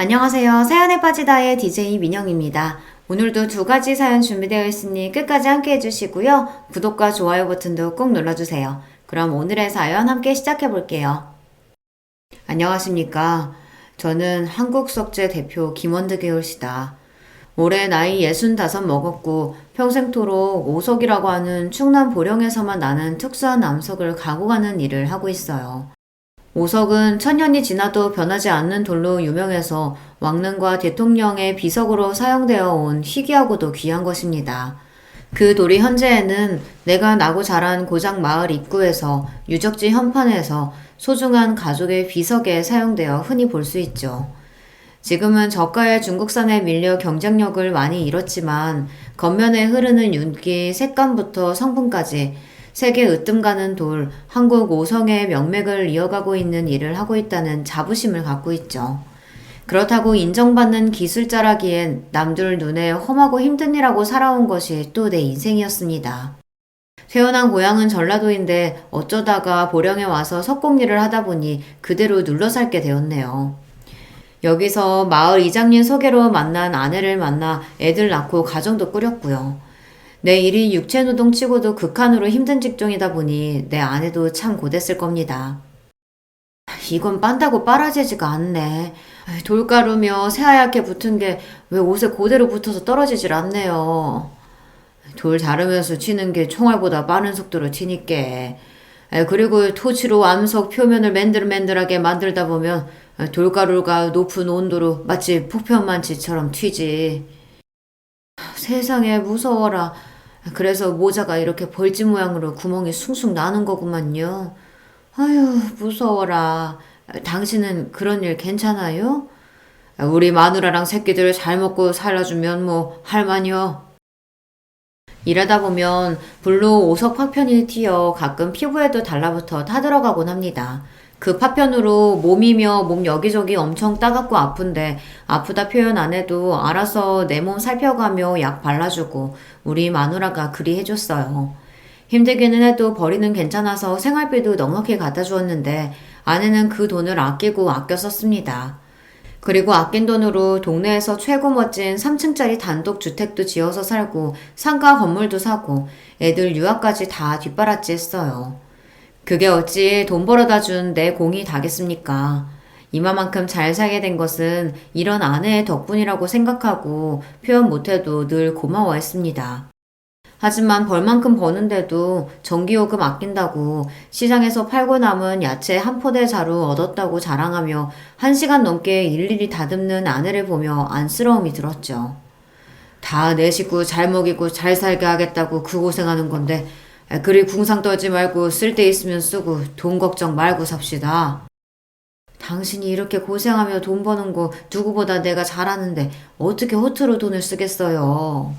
안녕하세요. 사연에 빠지다의 DJ 민영입니다. 오늘도 두 가지 사연 준비되어 있으니 끝까지 함께 해주시고요. 구독과 좋아요 버튼도 꼭 눌러주세요. 그럼 오늘의 사연 함께 시작해 볼게요. 안녕하십니까. 저는 한국석재 대표 김원득의 시다. 올해 나이 65 먹었고 평생토록 오석이라고 하는 충남 보령에서만 나는 특수한 암석을 가고 가는 일을 하고 있어요. 오석은 천년이 지나도 변하지 않는 돌로 유명해서 왕릉과 대통령의 비석으로 사용되어 온 희귀하고도 귀한 것입니다. 그 돌이 현재에는 내가 나고 자란 고장 마을 입구에서 유적지 현판에서 소중한 가족의 비석에 사용되어 흔히 볼 수 있죠. 지금은 저가의 중국산에 밀려 경쟁력을 많이 잃었지만 겉면에 흐르는 윤기, 색감부터 성분까지 세계 으뜸 가는 돌, 한국 오성의 명맥을 이어가고 있는 일을 하고 있다는 자부심을 갖고 있죠. 그렇다고 인정받는 기술자라기엔 남들 눈에 험하고 힘든 일하고 살아온 것이 또 내 인생이었습니다. 태어난 고향은 전라도인데 어쩌다가 보령에 와서 석공일을 하다 보니 그대로 눌러 살게 되었네요. 여기서 마을 이장님 소개로 만난 아내를 만나 애들 낳고 가정도 꾸렸고요. 내 일이 육체노동 치고도 극한으로 힘든 직종이다 보니 내 아내도 참 고됐을 겁니다. 이건 빤다고 빨아지지가 않네. 돌가루며 새하얗게 붙은 게 왜 옷에 그대로 붙어서 떨어지질 않네요. 돌 자르면서 치는 게 총알보다 빠른 속도로 튀니까. 그리고 토치로 암석 표면을 맨들맨들하게 만들다 보면 돌가루가 높은 온도로 마치 폭편만치처럼 튀지. 세상에 무서워라. 그래서 모자가 이렇게 벌집 모양으로 구멍이 숭숭 나는 거구만요. 아유, 무서워라. 당신은 그런 일 괜찮아요? 우리 마누라랑 새끼들 잘 먹고 살아주면 뭐 할만요. 일하다 보면 불로 오석 파편이 튀어 가끔 피부에도 달라붙어 타들어가곤 합니다. 그 파편으로 몸이며 몸 여기저기 엄청 따갑고 아픈데 아프다 표현 안 해도 알아서 내 몸 살펴가며 약 발라주고 우리 마누라가 그리 해줬어요. 힘들기는 해도 벌이는 괜찮아서 생활비도 넉넉히 갖다 주었는데 아내는 그 돈을 아끼고 아껴 썼습니다. 그리고 아낀 돈으로 동네에서 최고 멋진 3층짜리 단독 주택도 지어서 살고 상가 건물도 사고 애들 유학까지 다 뒷바라지 했어요. 그게 어찌 돈 벌어다 준 내 공이 다겠습니까? 이마만큼 잘 살게 된 것은 이런 아내의 덕분이라고 생각하고 표현 못해도 늘 고마워했습니다. 하지만 벌만큼 버는데도 전기요금 아낀다고 시장에서 팔고 남은 야채 한 포대 자루 얻었다고 자랑하며 1시간 넘게 일일이 다듬는 아내를 보며 안쓰러움이 들었죠. 다 내 식구 잘 먹이고 잘 살게 하겠다고 그 고생하는 건데 그리 궁상 떨지 말고 쓸 데 있으면 쓰고 돈 걱정 말고 삽시다. 당신이 이렇게 고생하며 돈 버는 거 누구보다 내가 잘하는데 어떻게 허투루 돈을 쓰겠어요.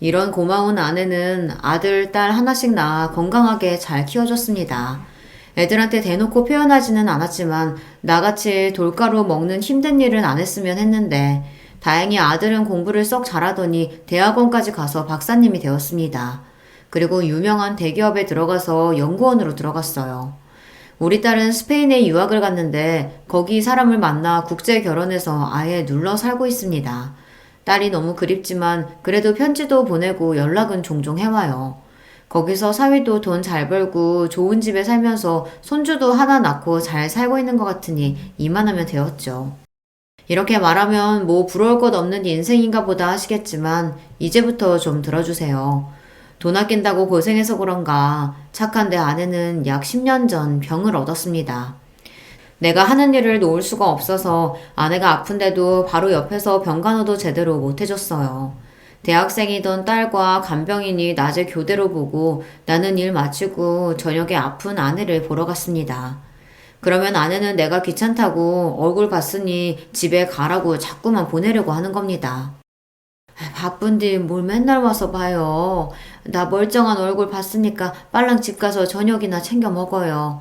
이런 고마운 아내는 아들, 딸 하나씩 낳아 건강하게 잘 키워줬습니다. 애들한테 대놓고 표현하지는 않았지만 나같이 돌가루 먹는 힘든 일은 안 했으면 했는데 다행히 아들은 공부를 썩 잘하더니 대학원까지 가서 박사님이 되었습니다. 그리고 유명한 대기업에 들어가서 연구원으로 들어갔어요. 우리 딸은 스페인에 유학을 갔는데 거기 사람을 만나 국제 결혼해서 아예 눌러 살고 있습니다. 딸이 너무 그립지만 그래도 편지도 보내고 연락은 종종 해와요. 거기서 사위도 돈 잘 벌고 좋은 집에 살면서 손주도 하나 낳고 잘 살고 있는 것 같으니 이만하면 되었죠. 이렇게 말하면 뭐 부러울 것 없는 인생인가 보다 하시겠지만 이제부터 좀 들어주세요. 돈 아낀다고 고생해서 그런가 착한 내 아내는 약 10년 전 병을 얻었습니다. 내가 하는 일을 놓을 수가 없어서 아내가 아픈데도 바로 옆에서 병간호도 제대로 못 해줬어요. 대학생이던 딸과 간병인이 낮에 교대로 보고 나는 일 마치고 저녁에 아픈 아내를 보러 갔습니다. 그러면 아내는 내가 귀찮다고 얼굴 봤으니 집에 가라고 자꾸만 보내려고 하는 겁니다. 바쁜데 뭘 맨날 와서 봐요. 나 멀쩡한 얼굴 봤으니까 빨랑 집 가서 저녁이나 챙겨 먹어요.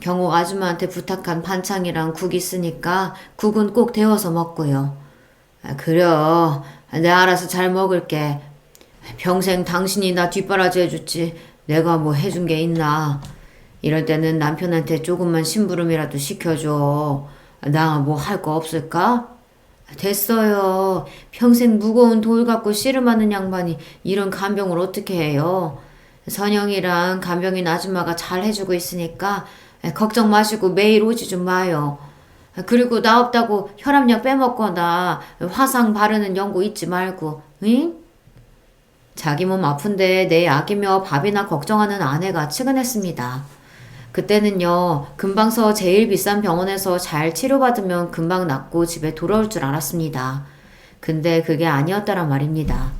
경옥 아줌마한테 부탁한 반찬이랑 국 있으니까 국은 꼭 데워서 먹고요. 그래요. 내가 알아서 잘 먹을게. 평생 당신이 나 뒷바라지 해줬지 내가 뭐 해준 게 있나. 이럴 때는 남편한테 조금만 심부름이라도 시켜줘. 나 뭐 할 거 없을까? 됐어요. 평생 무거운 돌 갖고 씨름하는 양반이 이런 간병을 어떻게 해요? 선영이랑 간병인 아줌마가 잘 해주고 있으니까 걱정 마시고 매일 오지 좀 마요. 그리고 나 없다고 혈압약 빼먹거나 화상 바르는 연고 잊지 말고, 응? 자기 몸 아픈데 내 약이며 밥이나 걱정하는 아내가 측은했습니다. 그때는요, 근방서 제일 비싼 병원에서 잘 치료받으면 금방 낫고 집에 돌아올 줄 알았습니다. 근데 그게 아니었다란 말입니다.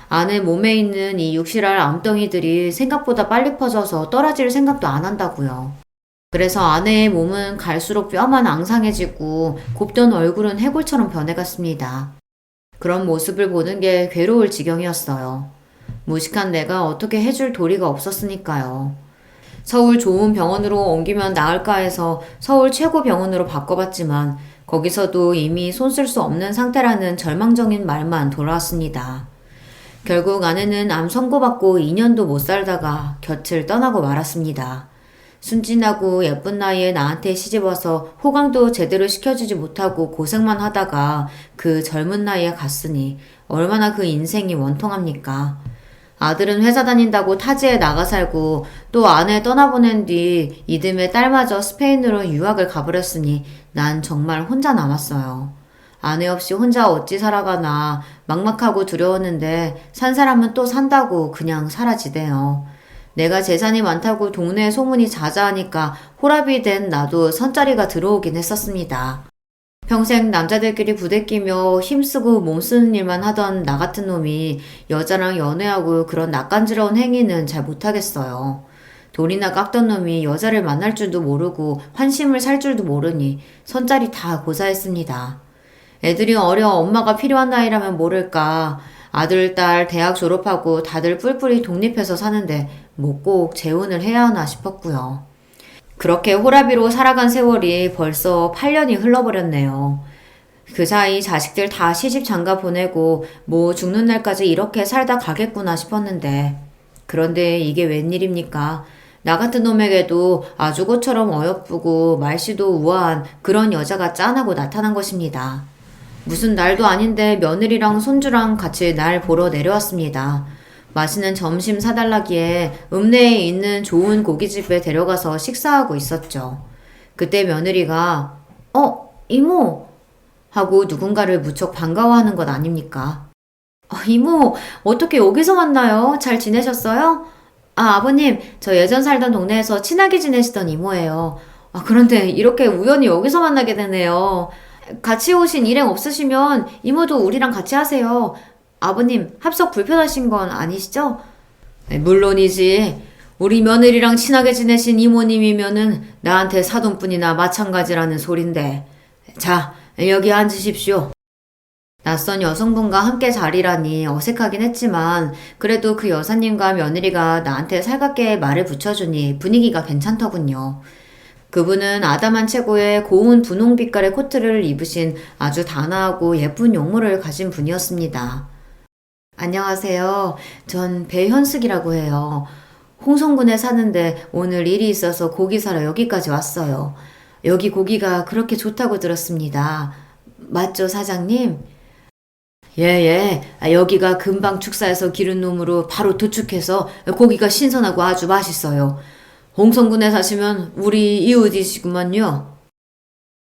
아내 몸에 있는 이 육실할 암덩이들이 생각보다 빨리 퍼져서 떨어질 생각도 안 한다고요. 그래서 아내의 몸은 갈수록 뼈만 앙상해지고 곱던 얼굴은 해골처럼 변해갔습니다. 그런 모습을 보는 게 괴로울 지경이었어요. 무식한 내가 어떻게 해줄 도리가 없었으니까요. 서울 좋은 병원으로 옮기면 나을까 해서 서울 최고 병원으로 바꿔봤지만 거기서도 이미 손 쓸 수 없는 상태라는 절망적인 말만 돌아왔습니다. 결국 아내는 암 선고받고 2년도 못 살다가 곁을 떠나고 말았습니다. 순진하고 예쁜 나이에 나한테 시집와서 호강도 제대로 시켜주지 못하고 고생만 하다가 그 젊은 나이에 갔으니 얼마나 그 인생이 원통합니까? 아들은 회사 다닌다고 타지에 나가 살고 또 아내 떠나보낸 뒤 이듬해 딸마저 스페인으로 유학을 가버렸으니 난 정말 혼자 남았어요. 아내 없이 혼자 어찌 살아가나 막막하고 두려웠는데 산 사람은 또 산다고 그냥 사라지대요. 내가 재산이 많다고 동네에 소문이 자자하니까 호랍이 된 나도 선자리가 들어오긴 했었습니다. 평생 남자들끼리 부대끼며 힘쓰고 몸쓰는 일만 하던 나 같은 놈이 여자랑 연애하고 그런 낯간지러운 행위는 잘 못하겠어요. 돌이나 깎던 놈이 여자를 만날 줄도 모르고 환심을 살 줄도 모르니 선자리 다 고사했습니다. 애들이 어려 엄마가 필요한 나이라면 모를까. 아들, 딸 대학 졸업하고 다들 뿔뿔이 독립해서 사는데 뭐 꼭 재혼을 해야 하나 싶었고요. 그렇게 호라비로 살아간 세월이 벌써 8년이 흘러버렸네요. 그 사이 자식들 다 시집 장가 보내고 뭐 죽는 날까지 이렇게 살다 가겠구나 싶었는데 그런데 이게 웬일입니까? 나 같은 놈에게도 아주고처럼 어여쁘고 말씨도 우아한 그런 여자가 짠하고 나타난 것입니다. 무슨 날도 아닌데 며느리랑 손주랑 같이 날 보러 내려왔습니다. 맛있는 점심 사달라기에 읍내에 있는 좋은 고깃집에 데려가서 식사하고 있었죠. 그때 며느리가 이모! 하고 누군가를 무척 반가워하는 것 아닙니까? 이모, 어떻게 여기서 만나요? 잘 지내셨어요? 아버님, 저 예전 살던 동네에서 친하게 지내시던 이모예요. 그런데 이렇게 우연히 여기서 만나게 되네요. 같이 오신 일행 없으시면 이모도 우리랑 같이 하세요. 아버님, 합석 불편하신 건 아니시죠? 물론이지. 우리 며느리랑 친하게 지내신 이모님이면은 나한테 사돈뿐이나 마찬가지라는 소린데. 자, 여기 앉으십시오. 낯선 여성분과 함께 자리라니 어색하긴 했지만 그래도 그 여사님과 며느리가 나한테 살갑게 말을 붙여주니 분위기가 괜찮더군요. 그분은 아담한 체구의 고운 분홍 빛깔의 코트를 입으신 아주 단아하고 예쁜 용모를 가진 분이었습니다. 안녕하세요. 전 배현숙이라고 해요. 홍성군에 사는데 오늘 일이 있어서 고기 사러 여기까지 왔어요. 여기 고기가 그렇게 좋다고 들었습니다. 맞죠, 사장님? 예. 여기가 금방 축사해서 기른 놈으로 바로 도축해서 고기가 신선하고 아주 맛있어요. 홍성군에 사시면 우리 이웃이시구만요.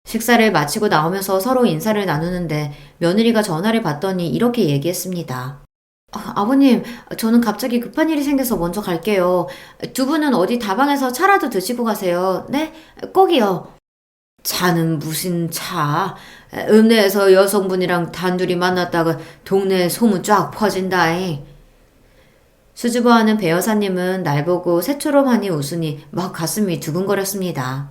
식사를 마치고 나오면서 서로 인사를 나누는데 며느리가 전화를 받더니 이렇게 얘기했습니다. 아버님, 저는 갑자기 급한 일이 생겨서 먼저 갈게요. 두 분은 어디 다방에서 차라도 드시고 가세요. 네? 꼭이요. 차는 무슨 차? 읍내에서 여성분이랑 단둘이 만났다가 동네에 소문 쫙 퍼진다잉. 수줍어하는 배 여사님은 날 보고 새초롬하니 웃으니 막 가슴이 두근거렸습니다.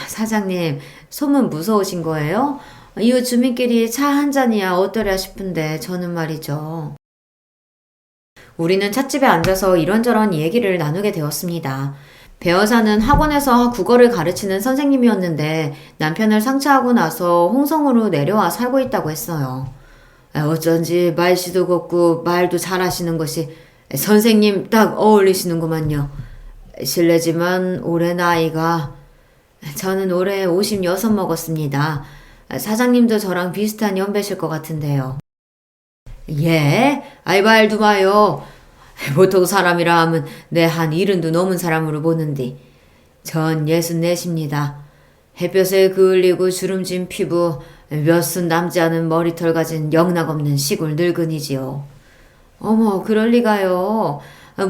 사장님, 소문 무서우신 거예요? 이웃 주민끼리 차 한 잔이야 어떠랴 싶은데 저는 말이죠. 우리는 찻집에 앉아서 이런저런 얘기를 나누게 되었습니다. 배 여사는 학원에서 국어를 가르치는 선생님이었는데 남편을 상처하고 나서 홍성으로 내려와 살고 있다고 했어요. 어쩐지 말씨도 곱고 말도 잘하시는 것이 선생님 딱 어울리시는구만요. 실례지만 올해 나이가 저는 올해 56 먹었습니다. 사장님도 저랑 비슷한 연배실 것 같은데요. 예? 아이 말도 마요. 보통 사람이라 하면 내 한 70도 넘은 사람으로 보는디. 전 64입니다. 햇볕에 그을리고 주름진 피부, 몇 순 남지 않은 머리털 가진 영락없는 시골 늙은이지요. 어머, 그럴 리가요.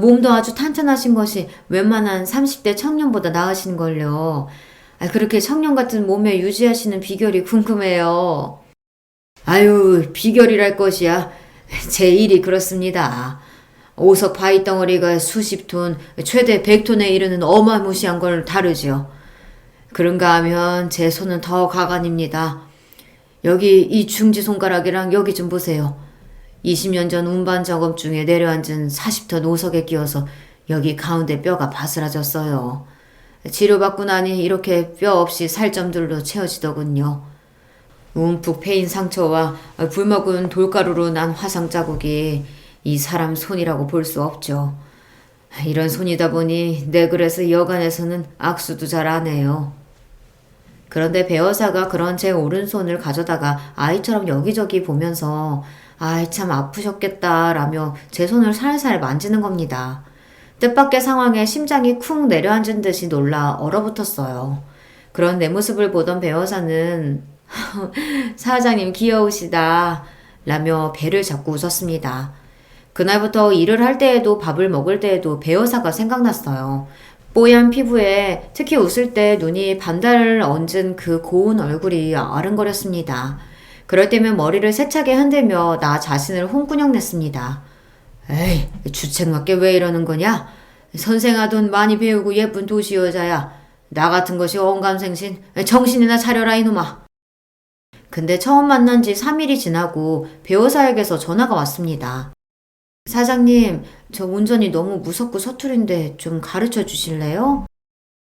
몸도 아주 탄탄하신 것이 웬만한 30대 청년보다 나으신걸요. 그렇게 청년 같은 몸매 유지하시는 비결이 궁금해요. 아유, 비결이랄 것이야. 제 일이 그렇습니다. 오석 바위 덩어리가 수십 톤, 최대 100톤에 이르는 어마무시한 걸 다루지요. 그런가 하면 제 손은 더 가관입니다. 여기 이 중지손가락이랑 여기 좀 보세요. 20년 전 운반 작업 중에 내려앉은 40톤 오석에 끼어서 여기 가운데 뼈가 바스라졌어요. 치료받고 나니 이렇게 뼈 없이 살점들로 채워지더군요. 움푹 패인 상처와 붉먹은 돌가루로 난 화상 자국이 이 사람 손이라고 볼 수 없죠. 이런 손이다 보니 내 그래서 여간에서는 악수도 잘 안 해요. 그런데 배어사가 그런 제 오른손을 가져다가 아이처럼 여기저기 보면서 아이 참 아프셨겠다라며 제 손을 살살 만지는 겁니다. 뜻밖의 상황에 심장이 쿵 내려앉은 듯이 놀라 얼어붙었어요. 그런 내 모습을 보던 배어사는 사장님 귀여우시다 라며 배를 잡고 웃었습니다. 그날부터 일을 할 때에도 밥을 먹을 때에도 배어사가 생각났어요. 뽀얀 피부에 특히 웃을 때 눈이 반달을 얹은 그 고운 얼굴이 아른거렸습니다. 그럴 때면 머리를 세차게 흔들며 나 자신을 홍군형 냈습니다. 에이, 주책맞게 왜 이러는 거냐? 선생아돈 많이 배우고 예쁜 도시 여자야. 나 같은 것이 언감생신. 정신이나 차려라 이놈아. 근데 처음 만난 지 3일이 지나고 배우사에게서 전화가 왔습니다. 사장님, 저 운전이 너무 무섭고 서투른데 좀 가르쳐 주실래요?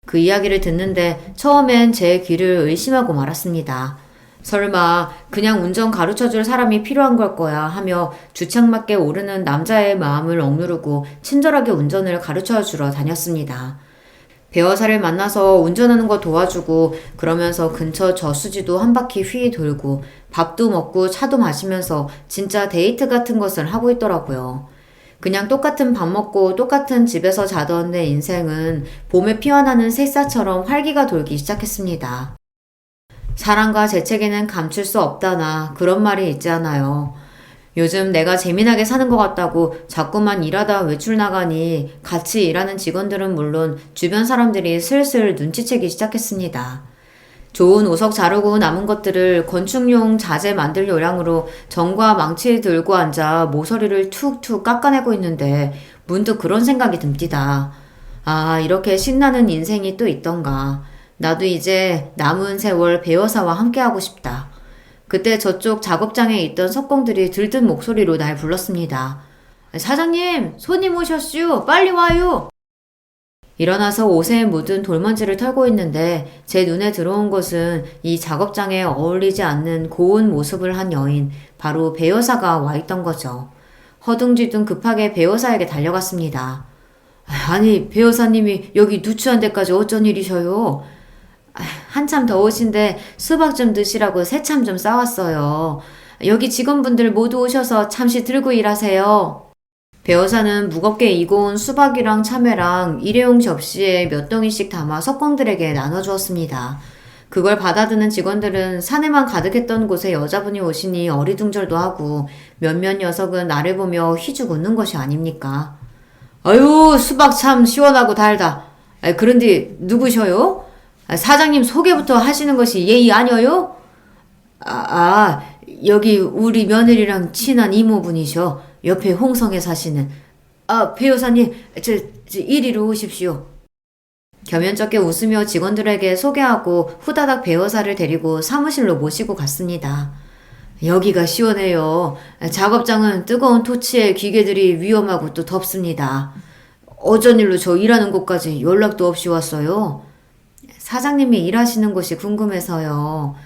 그 이야기를 듣는데 처음엔 제 귀를 의심하고 말았습니다. 설마 그냥 운전 가르쳐줄 사람이 필요한 걸 거야 하며 주책맞게 오르는 남자의 마음을 억누르고 친절하게 운전을 가르쳐주러 다녔습니다. 배어사를 만나서 운전하는 거 도와주고 그러면서 근처 저수지도 한 바퀴 휘 돌고 밥도 먹고 차도 마시면서 진짜 데이트 같은 것을 하고 있더라고요. 그냥 똑같은 밥 먹고 똑같은 집에서 자던 내 인생은 봄에 피어나는 새싹처럼 활기가 돌기 시작했습니다. 사랑과 재채기는 감출 수 없다나 그런 말이 있잖아요. 요즘 내가 재미나게 사는 것 같다고 자꾸만 일하다 외출 나가니 같이 일하는 직원들은 물론 주변 사람들이 슬슬 눈치채기 시작했습니다. 좋은 오석 자르고 남은 것들을 건축용 자재 만들 요량으로 정과 망치 들고 앉아 모서리를 툭툭 깎아내고 있는데 문득 그런 생각이 듭니다. 아, 이렇게 신나는 인생이 또 있던가. 나도 이제 남은 세월 배어사와 함께하고 싶다. 그때 저쪽 작업장에 있던 석공들이 들뜬 목소리로 날 불렀습니다. 사장님, 손님 오셨슈. 빨리 와요. 일어나서 옷에 묻은 돌먼지를 털고 있는데 제 눈에 들어온 것은 이 작업장에 어울리지 않는 고운 모습을 한 여인, 바로 배여사가 와 있던 거죠. 허둥지둥 급하게 배여사에게 달려갔습니다. 아니, 배여사님이 여기 누추한 데까지 어쩐 일이셔요? 한참 더우신데 수박 좀 드시라고 새참 좀 싸왔어요. 여기 직원분들 모두 오셔서 잠시 들고 일하세요. 배어사는 무겁게 이고 온 수박이랑 참외랑 일회용 접시에 몇 덩이씩 담아 석공들에게 나눠주었습니다. 그걸 받아드는 직원들은 사내만 가득했던 곳에 여자분이 오시니 어리둥절도 하고 몇몇 녀석은 나를 보며 휘죽 웃는 것이 아닙니까? 아유, 수박 참 시원하고 달다. 그런데 누구셔요? 사장님 소개부터 하시는 것이 예의 아니어요? 여기 우리 며느리랑 친한 이모분이셔. 옆에 홍성에 사시는. 배우사님, 저 이리로 오십시오. 겸연쩍게 웃으며 직원들에게 소개하고 후다닥 배우사를 데리고 사무실로 모시고 갔습니다. 여기가 시원해요. 작업장은 뜨거운 토치에 기계들이 위험하고 또 덥습니다. 어쩐 일로 저 일하는 곳까지 연락도 없이 왔어요? 사장님이 일하시는 곳이 궁금해서요.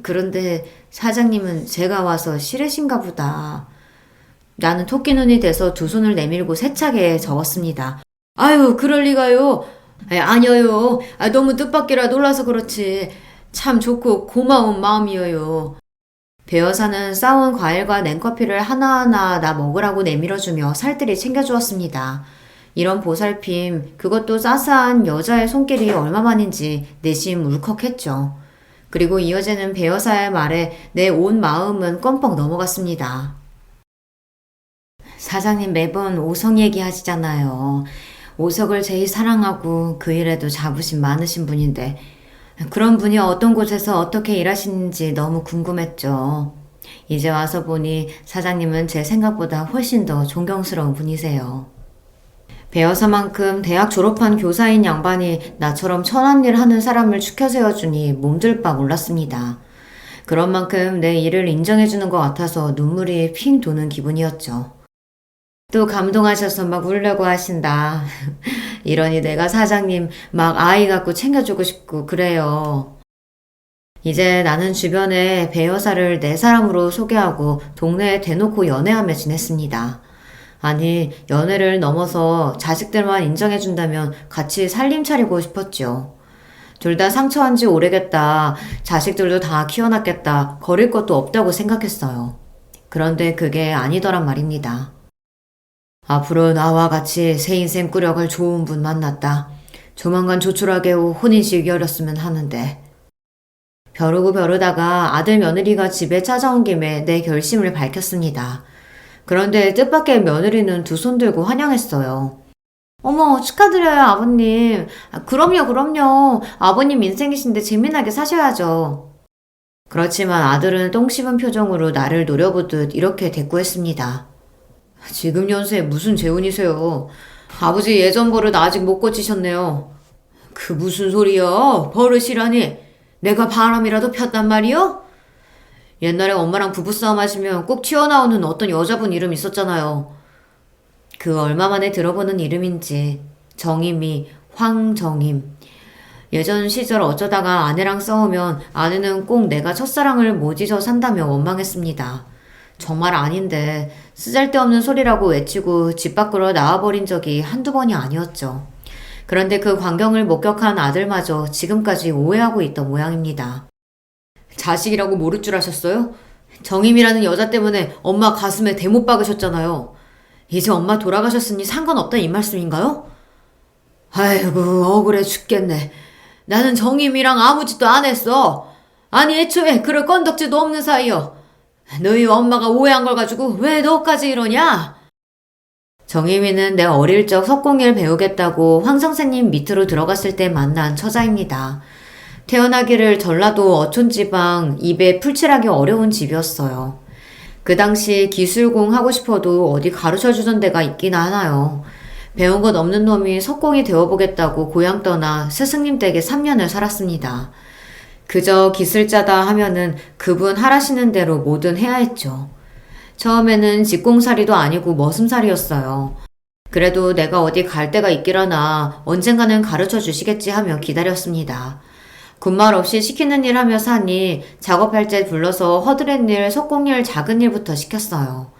그런데 사장님은 제가 와서 싫으신가 보다. 나는 토끼 눈이 돼서 두 손을 내밀고 세차게 적었습니다. 아유, 그럴 리가요. 아니요. 너무 뜻밖이라 놀라서 그렇지. 참 좋고 고마운 마음이에요. 배여사는 싸운 과일과 냉커피를 하나하나 나 먹으라고 내밀어주며 살뜰히 챙겨주었습니다. 이런 보살핌, 그것도 싸싸한 여자의 손길이 얼마만인지 내심 울컥했죠. 그리고 이어지는 배여사의 말에 내 온 마음은 껌뻑 넘어갔습니다. 사장님 매번 오성 얘기하시잖아요. 오석을 제일 사랑하고 그 일에도 자부심 많으신 분인데 그런 분이 어떤 곳에서 어떻게 일하시는지 너무 궁금했죠. 이제 와서 보니 사장님은 제 생각보다 훨씬 더 존경스러운 분이세요. 배여사만큼 대학 졸업한 교사인 양반이 나처럼 천한 일 하는 사람을 축혀 세워주니 몸둘 바 몰랐습니다. 그런 만큼 내 일을 인정해주는 것 같아서 눈물이 핑 도는 기분이었죠. 또 감동하셔서 막 울려고 하신다. 이러니 내가 사장님 막 아이 갖고 챙겨주고 싶고 그래요. 이제 나는 주변에 배여사를 내 사람으로 소개하고 동네에 대놓고 연애하며 지냈습니다. 아니, 연애를 넘어서 자식들만 인정해준다면 같이 살림 차리고 싶었죠. 둘 다 상처한 지 오래겠다. 자식들도 다 키워놨겠다. 거릴 것도 없다고 생각했어요. 그런데 그게 아니더란 말입니다. 앞으로 나와 같이 새 인생 꾸려갈 좋은 분 만났다. 조만간 조촐하게 혼인식 열렸으면 하는데. 벼르고 벼르다가 아들 며느리가 집에 찾아온 김에 내 결심을 밝혔습니다. 그런데 뜻밖의 며느리는 두 손 들고 환영했어요. 어머, 축하드려요, 아버님. 그럼요. 아버님 인생이신데 재미나게 사셔야죠. 그렇지만 아들은 똥 씹은 표정으로 나를 노려보듯 이렇게 대꾸했습니다. 지금 연세에 무슨 재혼이세요? 아버지 예전 버릇 아직 못 고치셨네요. 그 무슨 소리야? 버릇이라니. 내가 바람이라도 폈단 말이요? 옛날에 엄마랑 부부싸움 하시면 꼭 튀어나오는 어떤 여자분 이름 있었잖아요. 그 얼마 만에 들어보는 이름인지. 정임이 황정임. 예전 시절 어쩌다가 아내랑 싸우면 아내는 꼭 내가 첫사랑을 못 잊어 산다며 원망했습니다. 정말 아닌데 쓰잘데없는 소리라고 외치고 집 밖으로 나와버린 적이 한두 번이 아니었죠. 그런데 그 광경을 목격한 아들마저 지금까지 오해하고 있던 모양입니다. 자식이라고 모를 줄 아셨어요? 정임이라는 여자 때문에 엄마 가슴에 대못 박으셨잖아요. 이제 엄마 돌아가셨으니 상관없다 이 말씀인가요? 아이고 억울해 죽겠네. 나는 정임이랑 아무 짓도 안 했어. 아니 애초에 그럴 건덕지도 없는 사이여. 너희 엄마가 오해한 걸 가지고 왜 너까지 이러냐? 정희미는 내 어릴 적 석공예를 배우겠다고 황 선생님 밑으로 들어갔을 때 만난 처자입니다. 태어나기를 전라도 어촌지방 입에 풀칠하기 어려운 집이었어요. 그 당시 기술공 하고 싶어도 어디 가르쳐주던 데가 있긴 하나요. 배운 것 없는 놈이 석공이 되어보겠다고 고향 떠나 스승님 댁에 3년을 살았습니다. 그저 기술자다 하면은 그분 하라시는 대로 뭐든 해야 했죠. 처음에는 집공살이도 아니고 머슴살이었어요. 그래도 내가 어디 갈 데가 있기라나 언젠가는 가르쳐 주시겠지 하며 기다렸습니다. 군말 없이 시키는 일 하며 사니 작업할 때 불러서 허드렛 일, 석공일, 작은 일부터 시켰어요.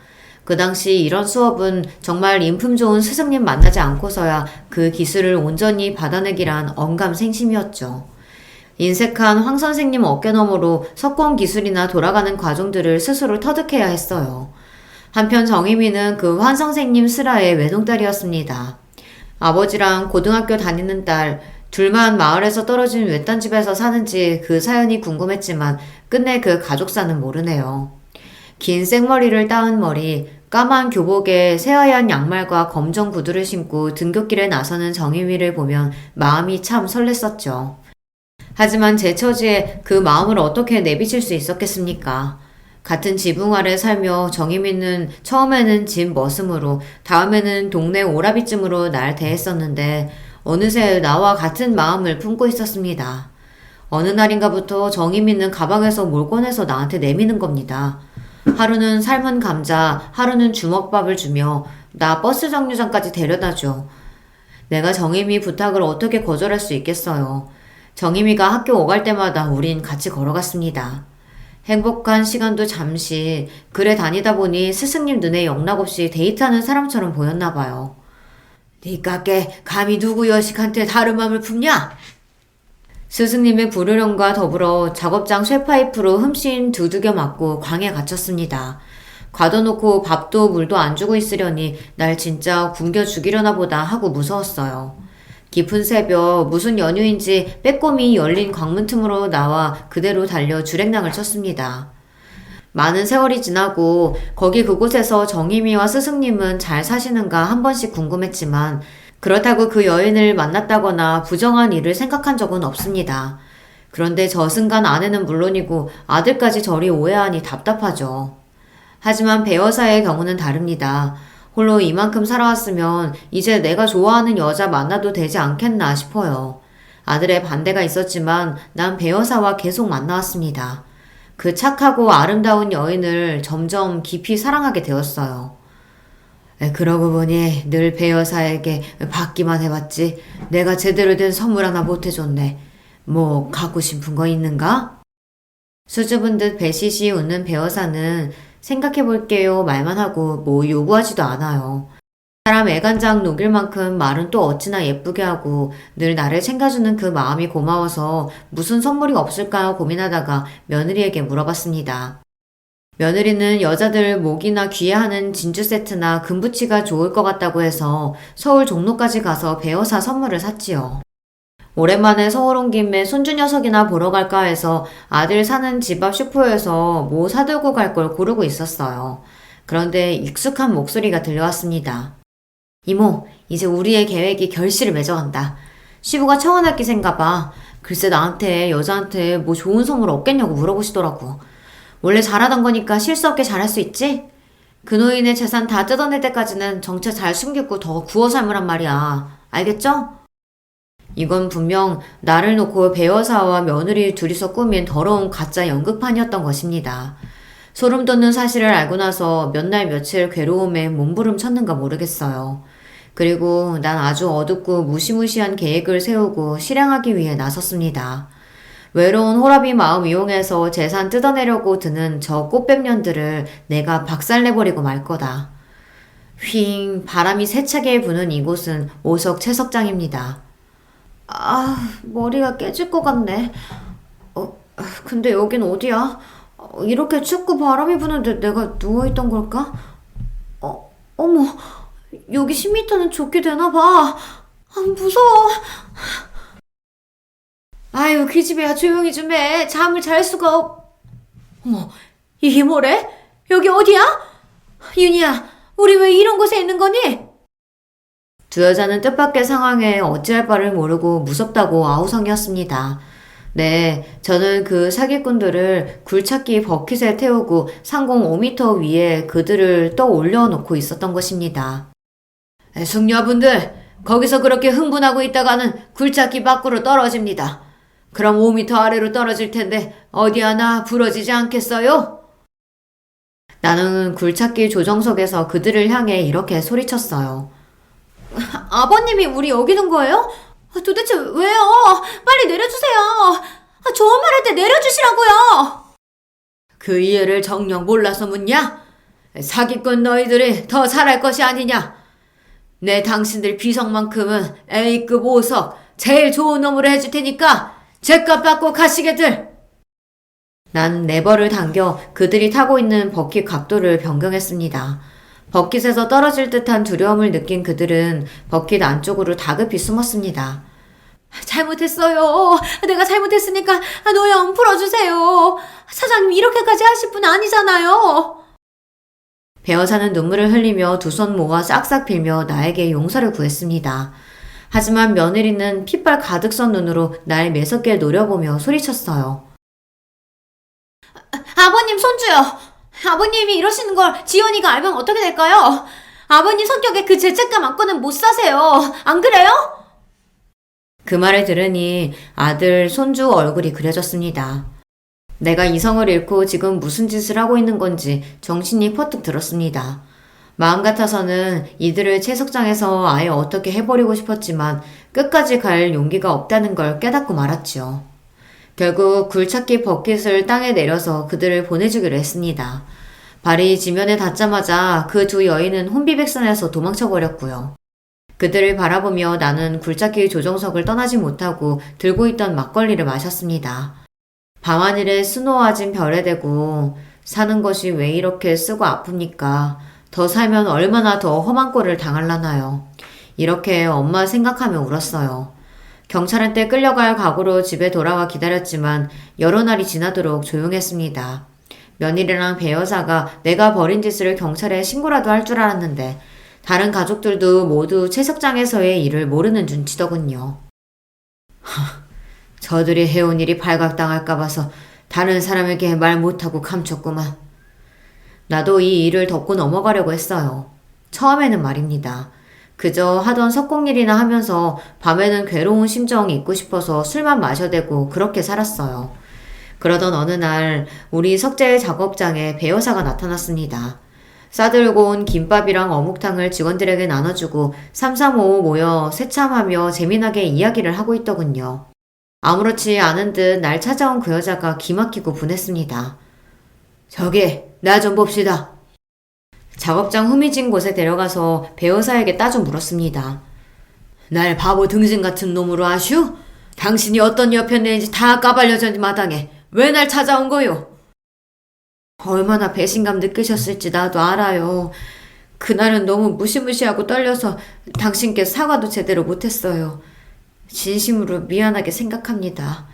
그 당시 이런 수업은 정말 인품 좋은 스승님 만나지 않고서야 그 기술을 온전히 받아내기란 언감생심이었죠. 인색한 황 선생님 어깨너머로 석공 기술이나 돌아가는 과정들을 스스로 터득해야 했어요. 한편 정희미는 그 황 선생님 슬하의 외동딸이었습니다. 아버지랑 고등학교 다니는 딸, 둘만 마을에서 떨어진 외딴 집에서 사는지 그 사연이 궁금했지만 끝내 그 가족사는 모르네요. 긴 생머리를 따은 머리, 까만 교복에 새하얀 양말과 검정 구두를 신고 등굣길에 나서는 정희미를 보면 마음이 참 설렜었죠. 하지만 제 처지에 그 마음을 어떻게 내비칠 수 있었겠습니까? 같은 지붕 아래 살며 정희미는 처음에는 집 머슴으로 다음에는 동네 오라비쯤으로 날 대했었는데 어느새 나와 같은 마음을 품고 있었습니다. 어느 날인가부터 정희미는 가방에서 뭘 꺼내서 나한테 내미는 겁니다. 하루는 삶은 감자, 하루는 주먹밥을 주며 나 버스 정류장까지 데려다줘. 내가 정희미 부탁을 어떻게 거절할 수 있겠어요. 정희미가 학교 오갈 때마다 우린 같이 걸어갔습니다. 행복한 시간도 잠시 길에 다니다 보니 스승님 눈에 영락없이 데이트하는 사람처럼 보였나 봐요. 니깎게 감히 누구 여식한테 다른 맘을 품냐? 스승님의 부르령과 더불어 작업장 쇠파이프로 흠씬 두들겨 맞고 광에 갇혔습니다. 가둬놓고 밥도 물도 안 주고 있으려니 날 진짜 굶겨 죽이려나 보다 하고 무서웠어요. 깊은 새벽 무슨 연유인지 빼꼼히 열린 광문 틈으로 나와 그대로 달려 주랭랑을 쳤습니다. 많은 세월이 지나고 거기 그곳에서 정희미와 스승님은 잘 사시는가 한 번씩 궁금했지만 그렇다고 그 여인을 만났다거나 부정한 일을 생각한 적은 없습니다. 그런데 저승간 아내는 물론이고 아들까지 저리 오해하니 답답하죠. 하지만 배 여사의 경우는 다릅니다. 홀로 이만큼 살아왔으면 이제 내가 좋아하는 여자 만나도 되지 않겠나 싶어요. 아들의 반대가 있었지만 난 배 여사와 계속 만나왔습니다. 그 착하고 아름다운 여인을 점점 깊이 사랑하게 되었어요. 그러고 보니 늘 배 여사에게 받기만 해봤지 내가 제대로 된 선물 하나 못 해줬네. 뭐 갖고 싶은 거 있는가? 수줍은 듯 배시시 웃는 배 여사는 생각해볼게요 말만 하고 뭐 요구하지도 않아요. 사람 애간장 녹일 만큼 말은 또 어찌나 예쁘게 하고 늘 나를 챙겨주는 그 마음이 고마워서 무슨 선물이 없을까 고민하다가 며느리에게 물어봤습니다. 며느리는 여자들 목이나 귀에 하는 진주 세트나 금부치가 좋을 것 같다고 해서 서울 종로까지 가서 배어사 선물을 샀지요. 오랜만에 서울 온 김에 손주 녀석이나 보러 갈까 해서 아들 사는 집 앞 슈퍼에서 뭐 사들고 갈 걸 고르고 있었어요. 그런데 익숙한 목소리가 들려왔습니다. 이모, 이제 우리의 계획이 결실을 맺어간다. 시부가 청혼할 기세인가 봐. 글쎄 나한테 여자한테 뭐 좋은 선물 없겠냐고 물어보시더라고. 원래 잘하던 거니까 실수 없게 잘할 수 있지? 그 노인의 재산 다 뜯어낼 때까지는 정체 잘 숨기고 더 구워 삶으란 말이야. 알겠죠? 이건 분명 나를 놓고 배여사와 며느리 둘이서 꾸민 더러운 가짜 연극판이었던 것입니다. 소름 돋는 사실을 알고 나서 몇 날 며칠 괴로움에 몸부림 쳤는가 모르겠어요. 그리고 난 아주 어둡고 무시무시한 계획을 세우고 실행하기 위해 나섰습니다. 외로운 호라비 마음 이용해서 재산 뜯어내려고 드는 저 꽃뱀년들을 내가 박살내버리고 말 거다. 휘잉 바람이 세차게 부는 이곳은 오석 채석장입니다. 머리가 깨질 것 같네. 근데 여긴 어디야? 이렇게 춥고 바람이 부는데 내가 누워있던 걸까? 어머, 여기 10m는 좋게 되나봐. 무서워. 아유, 기집애야 조용히 좀 해. 잠을 잘 수가 어머, 이게 뭐래? 여기 어디야? 윤희야, 우리 왜 이런 곳에 있는 거니? 두 여자는 뜻밖의 상황에 어찌할 바를 모르고 무섭다고 아우성이었습니다. 네, 저는 그 사기꾼들을 굴착기 버킷에 태우고 상공 5m 위에 그들을 떠 올려놓고 있었던 것입니다. 숙녀분들, 거기서 그렇게 흥분하고 있다가는 굴착기 밖으로 떨어집니다. 그럼 5m 아래로 떨어질 텐데 어디 하나 부러지지 않겠어요? 나는 굴착기 조정석에서 그들을 향해 이렇게 소리쳤어요. 아버님이 우리 여기 둔 거예요? 도대체 왜요? 빨리 내려주세요. 좋은 말 할 때 내려주시라고요. 그 이해를 정녕 몰라서 묻냐? 사기꾼 너희들이 더 잘할 것이 아니냐? 내 당신들 비석만큼은 A급 5석 제일 좋은 놈으로 해줄 테니까 죗값 받고 가시게들. 난 레버를 당겨 그들이 타고 있는 버킷 각도를 변경했습니다. 버킷에서 떨어질 듯한 두려움을 느낀 그들은 버킷 안쪽으로 다급히 숨었습니다. 잘못했어요. 내가 잘못했으니까 노형 풀어주세요. 사장님 이렇게까지 하실 분 아니잖아요. 배어사는 눈물을 흘리며 두 손 모아 싹싹 빌며 나에게 용서를 구했습니다. 하지만 며느리는 핏발 가득 선 눈으로 날 매섭게 노려보며 소리쳤어요. 아버님 손주요. 아버님이 이러시는 걸 지연이가 알면 어떻게 될까요? 아버님 성격에 그 죄책감 안고는 못 사세요. 안 그래요? 그 말을 들으니 아들, 손주 얼굴이 그려졌습니다. 내가 이성을 잃고 지금 무슨 짓을 하고 있는 건지 정신이 퍼뜩 들었습니다. 마음 같아서는 이들을 채석장에서 아예 어떻게 해버리고 싶었지만 끝까지 갈 용기가 없다는 걸 깨닫고 말았지요. 결국 굴착기 버킷을 땅에 내려서 그들을 보내주기로 했습니다. 발이 지면에 닿자마자 그 두 여인은 혼비백산해서 도망쳐버렸고요. 그들을 바라보며 나는 굴착기 조종석을 떠나지 못하고 들고 있던 막걸리를 마셨습니다. 밤하늘에 수놓아진 별에 대고 사는 것이 왜 이렇게 쓰고 아픕니까? 더 살면 얼마나 더 험한 꼴을 당할라나요? 이렇게 엄마 생각하며 울었어요. 경찰한테 끌려갈 각오로 집에 돌아와 기다렸지만 여러 날이 지나도록 조용했습니다. 며느리랑 배 여사가 내가 벌인 짓을 경찰에 신고라도 할 줄 알았는데 다른 가족들도 모두 채석장에서의 일을 모르는 눈치더군요. 저들이 해온 일이 발각당할까 봐서 다른 사람에게 말 못하고 감췄구만. 나도 이 일을 덮고 넘어가려고 했어요. 처음에는 말입니다. 그저 하던 석공일이나 하면서 밤에는 괴로운 심정 잊고 싶어서 술만 마셔대고 그렇게 살았어요. 그러던 어느 날 우리 석재 작업장에 배 여사가 나타났습니다. 싸들고 온 김밥이랑 어묵탕을 직원들에게 나눠주고 삼삼오오 모여 새참하며 재미나게 이야기를 하고 있더군요. 아무렇지 않은 듯 날 찾아온 그 여자가 기막히고 분했습니다. 저기, 나 좀 봅시다. 작업장 후미진 곳에 데려가서 배 여사에게 따져 물었습니다. 날 바보 등신 같은 놈으로 아슈? 당신이 어떤 여편네인지 다 까발려진 마당에 왜 날 찾아온 거요? 얼마나 배신감 느끼셨을지 나도 알아요. 그날은 너무 무시무시하고 떨려서 당신께 사과도 제대로 못했어요. 진심으로 미안하게 생각합니다.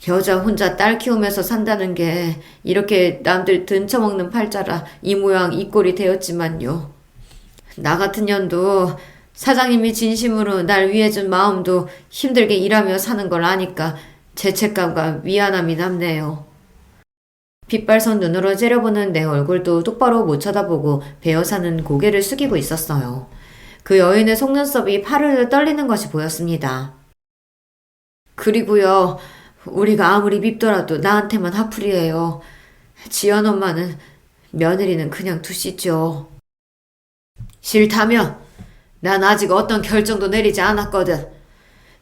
여자 혼자 딸 키우면서 산다는 게 이렇게 남들 등쳐먹는 팔자라 이 모양 이 꼴이 되었지만요. 나 같은 년도 사장님이 진심으로 날 위해준 마음도 힘들게 일하며 사는 걸 아니까 죄책감과 미안함이 남네요. 빗발선 눈으로 째려보는 내 얼굴도 똑바로 못 쳐다보고 배 여사는 고개를 숙이고 있었어요. 그 여인의 속눈썹이 파르르 떨리는 것이 보였습니다. 그리고요, 우리가 아무리 밉더라도 나한테만 화풀이해요. 지연 엄마는 며느리는 그냥 두시죠. 싫다면 난 아직 어떤 결정도 내리지 않았거든.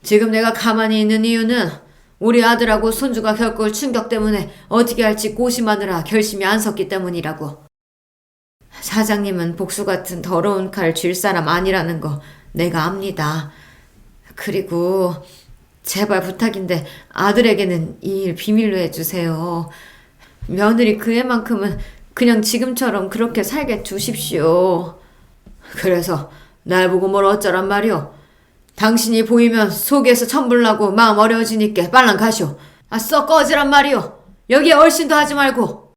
지금 내가 가만히 있는 이유는 우리 아들하고 손주가 겪을 충격 때문에 어떻게 할지 고심하느라 결심이 안 섰기 때문이라고. 사장님은 복수 같은 더러운 칼 쥘 사람 아니라는 거 내가 압니다. 그리고 제발 부탁인데 아들에게는 이 일 비밀로 해주세요. 며느리 그 애만큼은 그냥 지금처럼 그렇게 살게 두십시오. 그래서 날 보고 뭘 어쩌란 말이오. 당신이 보이면 속에서 천불나고 마음 어려워지니까 빨랑 가시오. 썩 꺼지란 말이오. 여기에 얼씬도 하지 말고.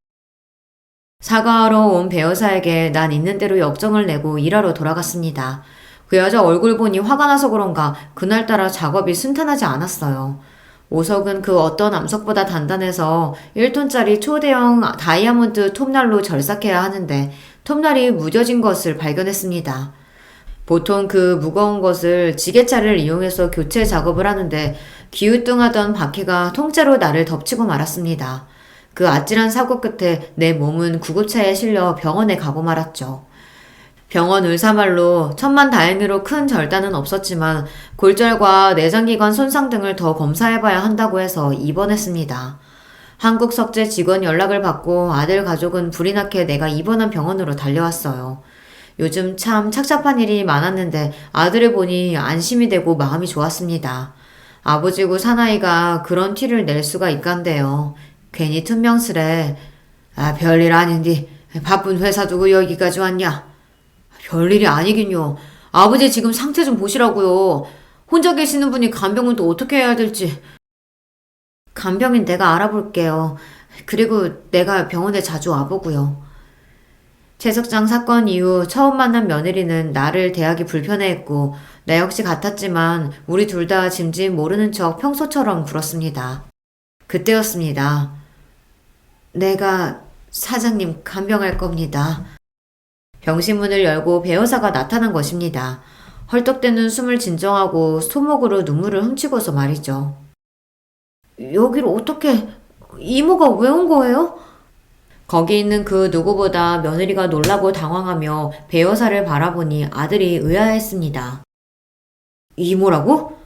사과하러 온 배 여사에게 난 있는 대로 역정을 내고 일하러 돌아갔습니다. 그 여자 얼굴 보니 화가 나서 그런가 그날따라 작업이 순탄하지 않았어요. 오석은 그 어떤 암석보다 단단해서 1톤짜리 초대형 다이아몬드 톱날로 절삭해야 하는데 톱날이 무뎌진 것을 발견했습니다. 보통 그 무거운 것을 지게차를 이용해서 교체 작업을 하는데 기우뚱하던 바퀴가 통째로 나를 덮치고 말았습니다. 그 아찔한 사고 끝에 내 몸은 구급차에 실려 병원에 가고 말았죠. 병원 의사 말로 천만다행으로 큰 절단은 없었지만 골절과 내장기관 손상 등을 더 검사해봐야 한다고 해서 입원했습니다. 한국석재 직원 연락을 받고 아들 가족은 불이 나게 내가 입원한 병원으로 달려왔어요. 요즘 참 착잡한 일이 많았는데 아들을 보니 안심이 되고 마음이 좋았습니다. 아버지고 사나이가 그런 티를 낼 수가 있간데요. 괜히 퉁명스레 별일 아닌디 바쁜 회사 두고 여기까지 왔냐? 별일이 아니긴요. 아버지 지금 상태 좀 보시라고요. 혼자 계시는 분이 간병은 또 어떻게 해야 될지. 간병인 내가 알아볼게요. 그리고 내가 병원에 자주 와보고요. 채석장 사건 이후 처음 만난 며느리는 나를 대하기 불편해했고 나 역시 같았지만 우리 둘 다 짐짓 모르는 척 평소처럼 굴었습니다. 그때였습니다. 내가 사장님 간병할 겁니다. 병실문을 열고 배 여사가 나타난 것입니다. 헐떡대는 숨을 진정하고 소목으로 눈물을 훔치고서 말이죠. 여기를 어떻게... 이모가 왜 온 거예요? 거기 있는 그 누구보다 며느리가 놀라고 당황하며 배 여사를 바라보니 아들이 의아했습니다. 이모라고?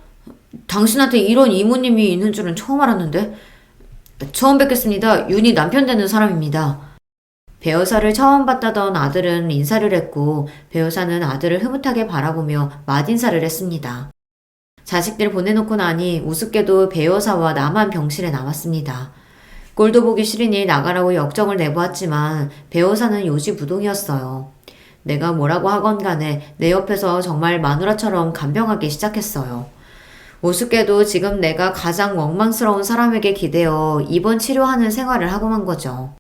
당신한테 이런 이모님이 있는 줄은 처음 알았는데. 처음 뵙겠습니다. 윤희 남편 되는 사람입니다. 배우사를 처음 봤다던 아들은 인사를 했고 배우사는 아들을 흐뭇하게 바라보며 맞인사를 했습니다. 자식들 보내놓고 나니 우습게도 배우사와 나만 병실에 남았습니다. 꼴도 보기 싫으니 나가라고 역정을 내보았지만 배우사는 요지부동이었어요. 내가 뭐라고 하건 간에 내 옆에서 정말 마누라처럼 간병하기 시작했어요. 우습게도 지금 내가 가장 원망스러운 사람에게 기대어 입원 치료하는 생활을 하고만 거죠.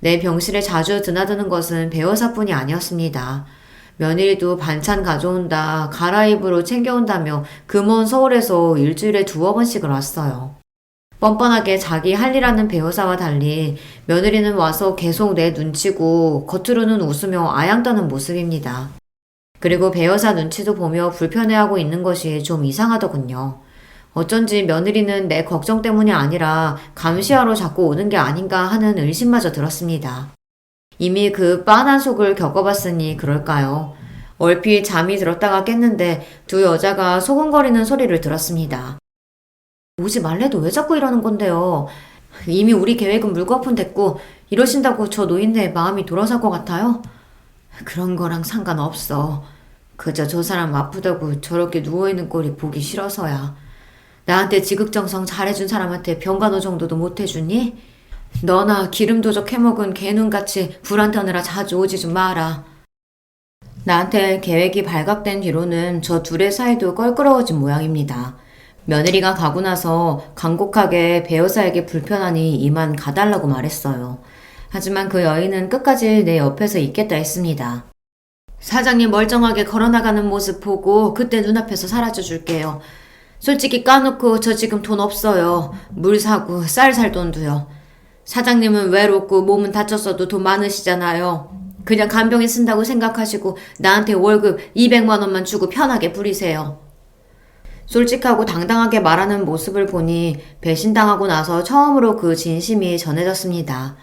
내 병실에 자주 드나드는 것은 배우사뿐이 아니었습니다. 며느리도 반찬 가져온다, 갈아입으로 챙겨온다며 그 먼 서울에서 일주일에 2번씩을 왔어요. 뻔뻔하게 자기 할 일 하는 배우사와 달리 며느리는 와서 계속 내 눈치고 겉으로는 웃으며 아양 떠는 모습입니다. 그리고 배우사 눈치도 보며 불편해하고 있는 것이 좀 이상하더군요. 어쩐지 며느리는 내 걱정 때문이 아니라 감시하러 자꾸 오는 게 아닌가 하는 의심마저 들었습니다. 이미 그 빤한 속을 겪어봤으니 그럴까요? 얼핏 잠이 들었다가 깼는데 두 여자가 소곤거리는 소리를 들었습니다. 오지 말래도 왜 자꾸 이러는 건데요? 이미 우리 계획은 물거품 됐고 이러신다고 저 노인네 마음이 돌아설 것 같아요? 그런 거랑 상관없어. 그저 저 사람 아프다고 저렇게 누워있는 꼴이 보기 싫어서야. 나한테 지극정성 잘해준 사람한테 병간호 정도도 못해주니? 너나 기름도적 해먹은 개눈같이 불안 터느라 자주 오지 좀 마라. 나한테 계획이 발각된 뒤로는 저 둘의 사이도 껄끄러워진 모양입니다. 며느리가 가고 나서 간곡하게 배우사에게 불편하니 이만 가달라고 말했어요. 하지만 그 여인은 끝까지 내 옆에서 있겠다 했습니다. 사장님 멀쩡하게 걸어나가는 모습 보고 그때 눈앞에서 사라져 줄게요. 솔직히 까놓고 저 지금 돈 없어요. 물 사고 쌀 살 돈도요. 사장님은 외롭고 몸은 다쳤어도 돈 많으시잖아요. 그냥 간병에 쓴다고 생각하시고 나한테 월급 200만 원만 주고 편하게 부리세요. 솔직하고 당당하게 말하는 모습을 보니 배신당하고 나서 처음으로 그 진심이 전해졌습니다.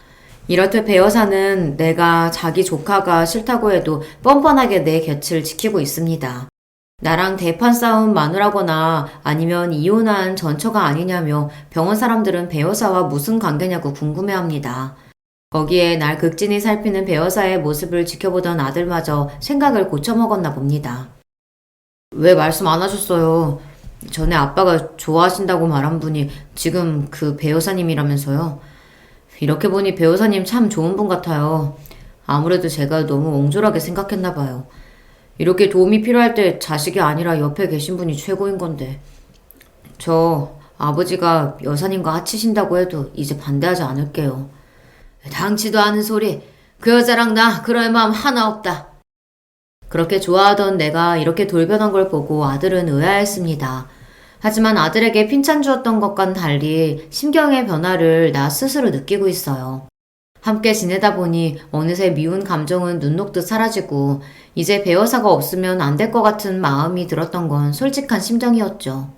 이렇듯 배여사는 내가 자기 조카가 싫다고 해도 뻔뻔하게 내 곁을 지키고 있습니다. 나랑 대판 싸움 마누라거나 아니면 이혼한 전처가 아니냐며 병원 사람들은 배여사와 무슨 관계냐고 궁금해합니다. 거기에 날 극진히 살피는 배여사의 모습을 지켜보던 아들마저 생각을 고쳐먹었나 봅니다. 왜 말씀 안 하셨어요? 전에 아빠가 좋아하신다고 말한 분이 지금 그 배여사님이라면서요. 이렇게 보니 배여사님 참 좋은 분 같아요. 아무래도 제가 너무 옹졸하게 생각했나 봐요. 이렇게 도움이 필요할 때 자식이 아니라 옆에 계신 분이 최고인 건데. 저 아버지가 여사님과 합치신다고 해도 이제 반대하지 않을게요. 당치도 않은 소리. 그 여자랑 나 그럴 마음 하나 없다. 그렇게 좋아하던 내가 이렇게 돌변한 걸 보고 아들은 의아했습니다. 하지만 아들에게 핀찬 주었던 것과는 달리 심경의 변화를 나 스스로 느끼고 있어요. 함께 지내다 보니 어느새 미운 감정은 눈 녹듯 사라지고 이제 배여사가 없으면 안 될 것 같은 마음이 들었던 건 솔직한 심정이었죠.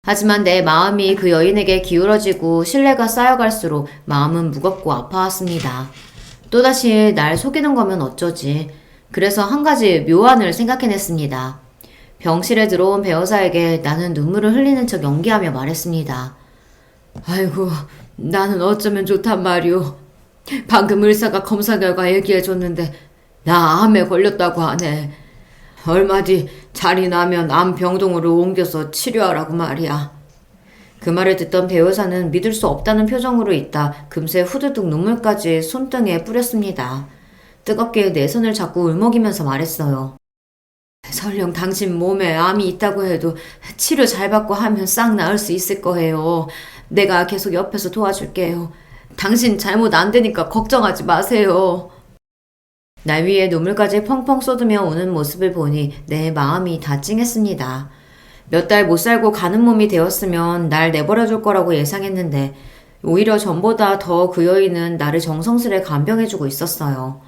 하지만 내 마음이 그 여인에게 기울어지고 신뢰가 쌓여갈수록 마음은 무겁고 아파왔습니다. 또다시 날 속이는 거면 어쩌지. 그래서 한 가지 묘안을 생각해냈습니다. 병실에 들어온 배여사에게 나는 눈물을 흘리는 척 연기하며 말했습니다. 아이고, 나는 어쩌면 좋단 말이오. 방금 의사가 검사 결과 얘기해줬는데 나 암에 걸렸다고 하네. 얼마 뒤 잘이 나면 암 병동으로 옮겨서 치료하라고 말이야. 그 말을 듣던 배우사는 믿을 수 없다는 표정으로 있다 금세 후두둑 눈물까지 손등에 뿌렸습니다. 뜨겁게 내 손을 잡고 울먹이면서 말했어요. 설령 당신 몸에 암이 있다고 해도 치료 잘 받고 하면 싹 나을 수 있을 거예요. 내가 계속 옆에서 도와줄게요. 당신 잘못 안 되니까 걱정하지 마세요. 날 위해 눈물까지 펑펑 쏟으며 우는 모습을 보니 내 마음이 다 찡했습니다. 몇 달 못 살고 가는 몸이 되었으면 날 내버려줄 거라고 예상했는데 오히려 전보다 더 그 여인은 나를 정성스레 간병해주고 있었어요.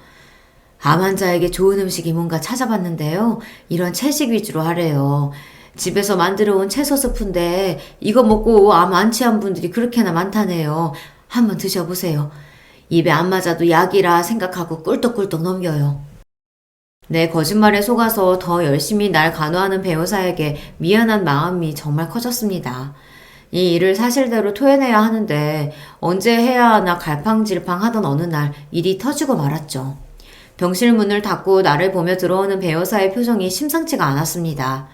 암 환자에게 좋은 음식이 뭔가 찾아봤는데요. 이런 채식 위주로 하래요. 집에서 만들어 온 채소 스프인데 이거 먹고 암 완치한 분들이 그렇게나 많다네요. 한번 드셔보세요. 입에 안 맞아도 약이라 생각하고 꿀떡꿀떡 넘겨요. 내 거짓말에 속아서 더 열심히 날 간호하는 배우사에게 미안한 마음이 정말 커졌습니다. 이 일을 사실대로 토해내야 하는데 언제 해야 하나 갈팡질팡 하던 어느 날 일이 터지고 말았죠. 병실 문을 닫고 나를 보며 들어오는 배 여사의 표정이 심상치가 않았습니다.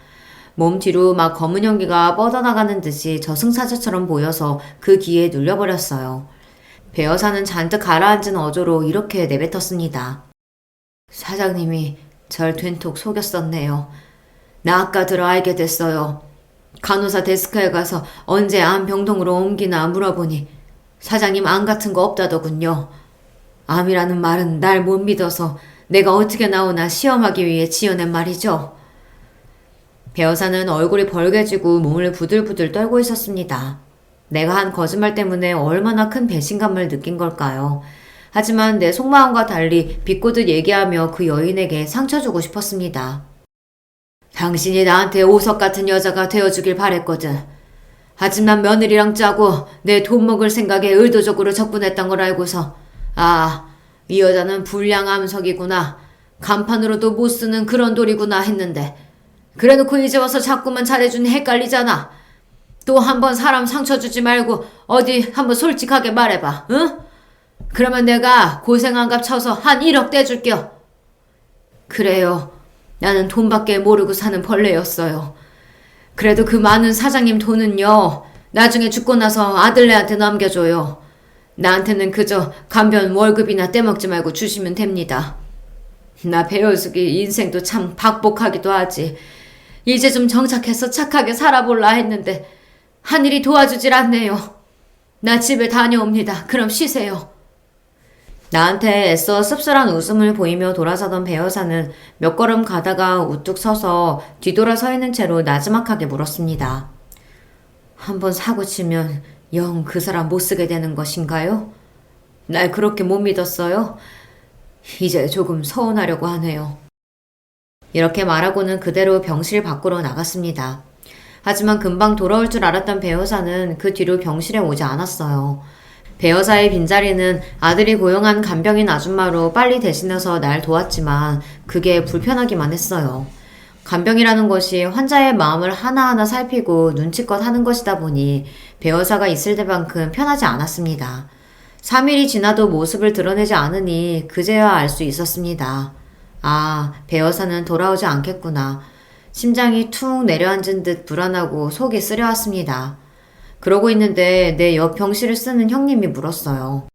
몸 뒤로 막 검은 연기가 뻗어나가는 듯이 저승사자처럼 보여서 그 기에 눌려버렸어요. 배 여사는 잔뜩 가라앉은 어조로 이렇게 내뱉었습니다. 사장님이 절 된톡 속였었네요. 나 아까 들어 알게 됐어요. 간호사 데스크에 가서 언제 암 병동으로 옮기나 물어보니 사장님 암 같은 거 없다더군요. 암이라는 말은 날 못 믿어서 내가 어떻게 나오나 시험하기 위해 지어낸 말이죠. 배 여사는 얼굴이 벌개지고 몸을 부들부들 떨고 있었습니다. 내가 한 거짓말 때문에 얼마나 큰 배신감을 느낀 걸까요? 하지만 내 속마음과 달리 비꼬듯 얘기하며 그 여인에게 상처 주고 싶었습니다. 당신이 나한테 오석 같은 여자가 되어주길 바랬거든. 하지만 며느리랑 짜고 내 돈 먹을 생각에 의도적으로 접근했던 걸 알고서 이 여자는 불량 암석이구나. 간판으로도 못 쓰는 그런 돌이구나 했는데 그래놓고 이제 와서 자꾸만 잘해주니 헷갈리잖아. 또 한번 사람 상처 주지 말고 어디 한번 솔직하게 말해봐. 응? 그러면 내가 고생한 값 쳐서 한 1억 떼줄게요. 그래요. 나는 돈밖에 모르고 사는 벌레였어요. 그래도 그 많은 사장님 돈은요. 나중에 죽고 나서 아들네한테 넘겨줘요. 나한테는 그저 간변 월급이나 떼먹지 말고 주시면 됩니다. 나 배어숙이 인생도 참 박복하기도 하지. 이제 좀 정착해서 착하게 살아볼라 했는데 하늘이 도와주질 않네요. 나 집에 다녀옵니다. 그럼 쉬세요. 나한테 애써 씁쓸한 웃음을 보이며 돌아서던 배 여사는 몇 걸음 가다가 우뚝 서서 뒤돌아 서 있는 채로 나지막하게 물었습니다. 한번 사고 치면 영 그 사람 못 쓰게 되는 것인가요? 날 그렇게 못 믿었어요? 이제 조금 서운하려고 하네요. 이렇게 말하고는 그대로 병실 밖으로 나갔습니다. 하지만 금방 돌아올 줄 알았던 배 여사는 그 뒤로 병실에 오지 않았어요. 배 여사의 빈자리는 아들이 고용한 간병인 아줌마로 빨리 대신해서 날 도왔지만 그게 불편하기만 했어요. 간병이라는 것이 환자의 마음을 하나하나 살피고 눈치껏 하는 것이다 보니 배 여사가 있을 때만큼 편하지 않았습니다. 3일이 지나도 모습을 드러내지 않으니 그제야 알 수 있었습니다. 배 여사는 돌아오지 않겠구나. 심장이 툭 내려앉은 듯 불안하고 속이 쓰려왔습니다. 그러고 있는데 내 옆 병실을 쓰는 형님이 물었어요.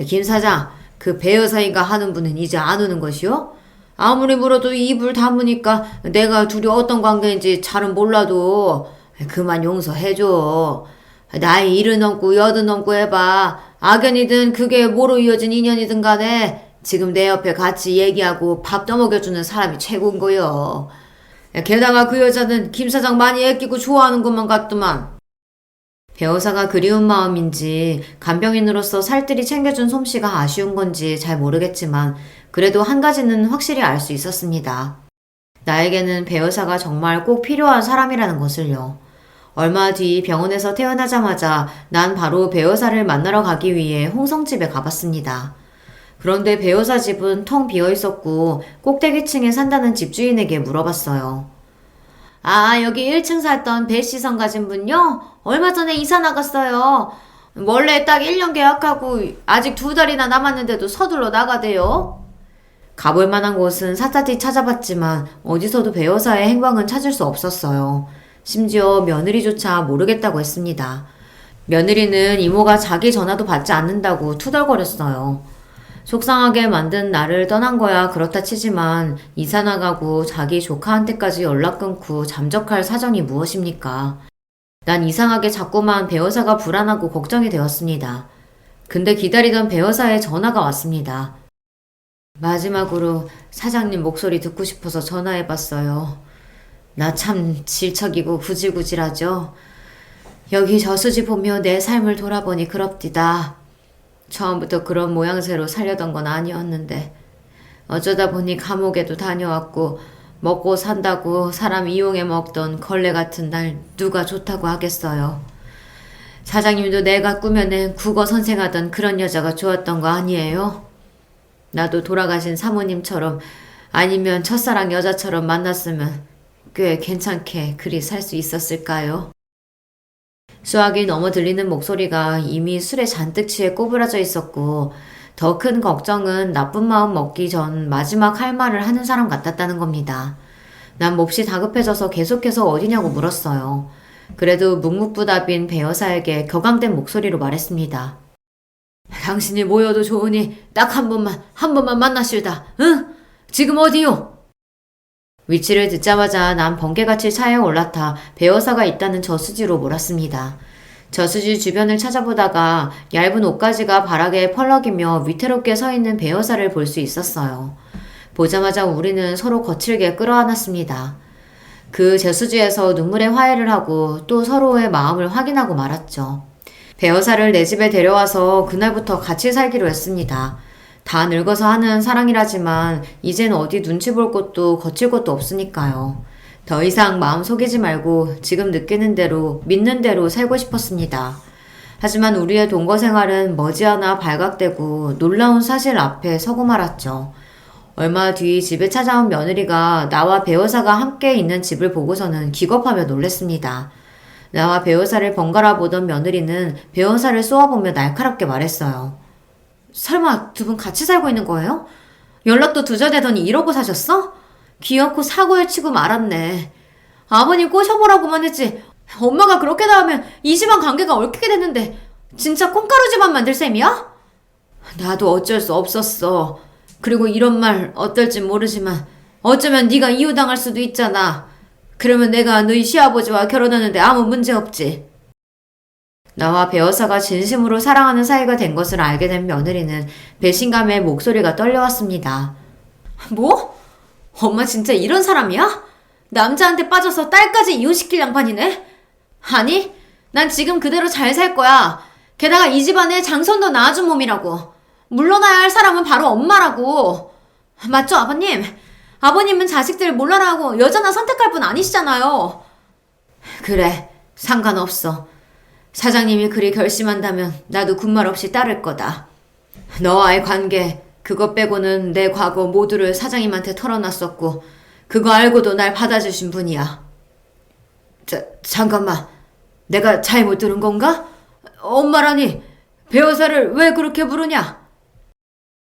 김 사장, 그 배 여사인가 하는 분은 이제 안 오는 것이요? 아무리 물어도 입을 다무니까 내가 둘이 어떤 관계인지 잘은 몰라도 그만 용서해줘. 나이 70 넘고 80 넘고 해봐. 악연이든 그게 뭐로 이어진 인연이든 간에 지금 내 옆에 같이 얘기하고 밥 떠먹여주는 사람이 최고인 거요. 게다가 그 여자는 김 사장 많이 애끼고 좋아하는 것만 같더만. 배 여사가 그리운 마음인지 간병인으로서 살뜰히 챙겨준 솜씨가 아쉬운 건지 잘 모르겠지만 그래도 한 가지는 확실히 알 수 있었습니다. 나에게는 배 여사가 정말 꼭 필요한 사람이라는 것을요. 얼마 뒤 병원에서 퇴원하자마자 난 바로 배 여사를 만나러 가기 위해 홍성집에 가봤습니다. 그런데 배 여사 집은 텅 비어 있었고 꼭대기층에 산다는 집주인에게 물어봤어요. 여기 1층 살던 배씨성 가진 분요? 얼마 전에 이사 나갔어요. 원래 딱 1년 계약하고 아직 2달이나 남았는데도 서둘러 나가대요. 가볼 만한 곳은 샅샅이 찾아봤지만 어디서도 배 여사의 행방은 찾을 수 없었어요. 심지어 며느리조차 모르겠다고 했습니다. 며느리는 이모가 자기 전화도 받지 않는다고 투덜거렸어요. 속상하게 만든 나를 떠난 거야 그렇다 치지만 이사 나가고 자기 조카한테까지 연락 끊고 잠적할 사정이 무엇입니까? 난 이상하게 자꾸만 배 여사가 불안하고 걱정이 되었습니다. 근데 기다리던 배 여사의 전화가 왔습니다. 마지막으로 사장님 목소리 듣고 싶어서 전화해봤어요. 나 참 질척이고 구질구질하죠. 여기 저수지 보며 내 삶을 돌아보니 그럽디다. 처음부터 그런 모양새로 살려던 건 아니었는데 어쩌다 보니 감옥에도 다녀왔고 먹고 산다고 사람 이용해 먹던 걸레 같은 날 누가 좋다고 하겠어요. 사장님도 내가 꾸며낸 국어 선생하던 그런 여자가 좋았던 거 아니에요? 나도 돌아가신 사모님처럼 아니면 첫사랑 여자처럼 만났으면 꽤 괜찮게 그리 살 수 있었을까요? 수학이 너무 들리는 목소리가 이미 술에 잔뜩 취해 꼬부라져 있었고, 더 큰 걱정은 나쁜 마음 먹기 전 마지막 할 말을 하는 사람 같았다는 겁니다. 난 몹시 다급해져서 계속해서 어디냐고 물었어요. 그래도 묵묵부답인 배 여사에게 격앙된 목소리로 말했습니다. 당신이 모여도 좋으니 딱 한 번만 만나실다. 응? 지금 어디요? 위치를 듣자마자 난 번개같이 차에 올라타 배 여사가 있다는 저수지로 몰았습니다. 저수지 주변을 찾아보다가 얇은 옷가지가 바닥에 펄럭이며 위태롭게 서 있는 배 여사를 볼 수 있었어요. 보자마자 우리는 서로 거칠게 끌어안았습니다. 그 저수지에서 눈물의 화해를 하고 또 서로의 마음을 확인하고 말았죠. 배 여사를 내 집에 데려와서 그날부터 같이 살기로 했습니다. 다 늙어서 하는 사랑이라지만 이젠 어디 눈치 볼 것도 거칠 것도 없으니까요. 더 이상 마음 속이지 말고 지금 느끼는 대로 믿는 대로 살고 싶었습니다. 하지만 우리의 동거 생활은 머지않아 발각되고 놀라운 사실 앞에 서고 말았죠. 얼마 뒤 집에 찾아온 며느리가 나와 배 여사가 함께 있는 집을 보고서는 기겁하며 놀랬습니다. 나와 배 여사를 번갈아 보던 며느리는 배 여사를 쏘아보며 날카롭게 말했어요. 설마 두 분 같이 살고 있는 거예요? 연락도 두절되더니 이러고 사셨어? 귀엽고 사고에 치고 말았네. 아버님 꼬셔보라고만 했지. 엄마가 그렇게 나오면 이 집안 관계가 얽히게 됐는데 진짜 콩가루 집안 만들 셈이야? 나도 어쩔 수 없었어. 그리고 이런 말 어떨진 모르지만 어쩌면 네가 이유당할 수도 있잖아. 그러면 내가 너희 시아버지와 결혼하는데 아무 문제 없지. 나와 배 여사가 진심으로 사랑하는 사이가 된 것을 알게 된 며느리는 배신감에 목소리가 떨려왔습니다. 뭐? 엄마 진짜 이런 사람이야? 남자한테 빠져서 딸까지 이혼시킬 양반이네? 아니, 난 지금 그대로 잘 살 거야. 게다가 이 집안에 장손도 낳아준 몸이라고. 물러나야 할 사람은 바로 엄마라고. 맞죠, 아버님? 아버님은 자식들 몰라라고 여자나 선택할 분 아니시잖아요. 그래, 상관없어. 사장님이 그리 결심한다면 나도 군말 없이 따를 거다. 너와의 관계, 그것 빼고는 내 과거 모두를 사장님한테 털어놨었고 그거 알고도 날 받아주신 분이야. 잠깐만. 내가 잘못 들은 건가? 엄마라니, 배 여사를 왜 그렇게 부르냐?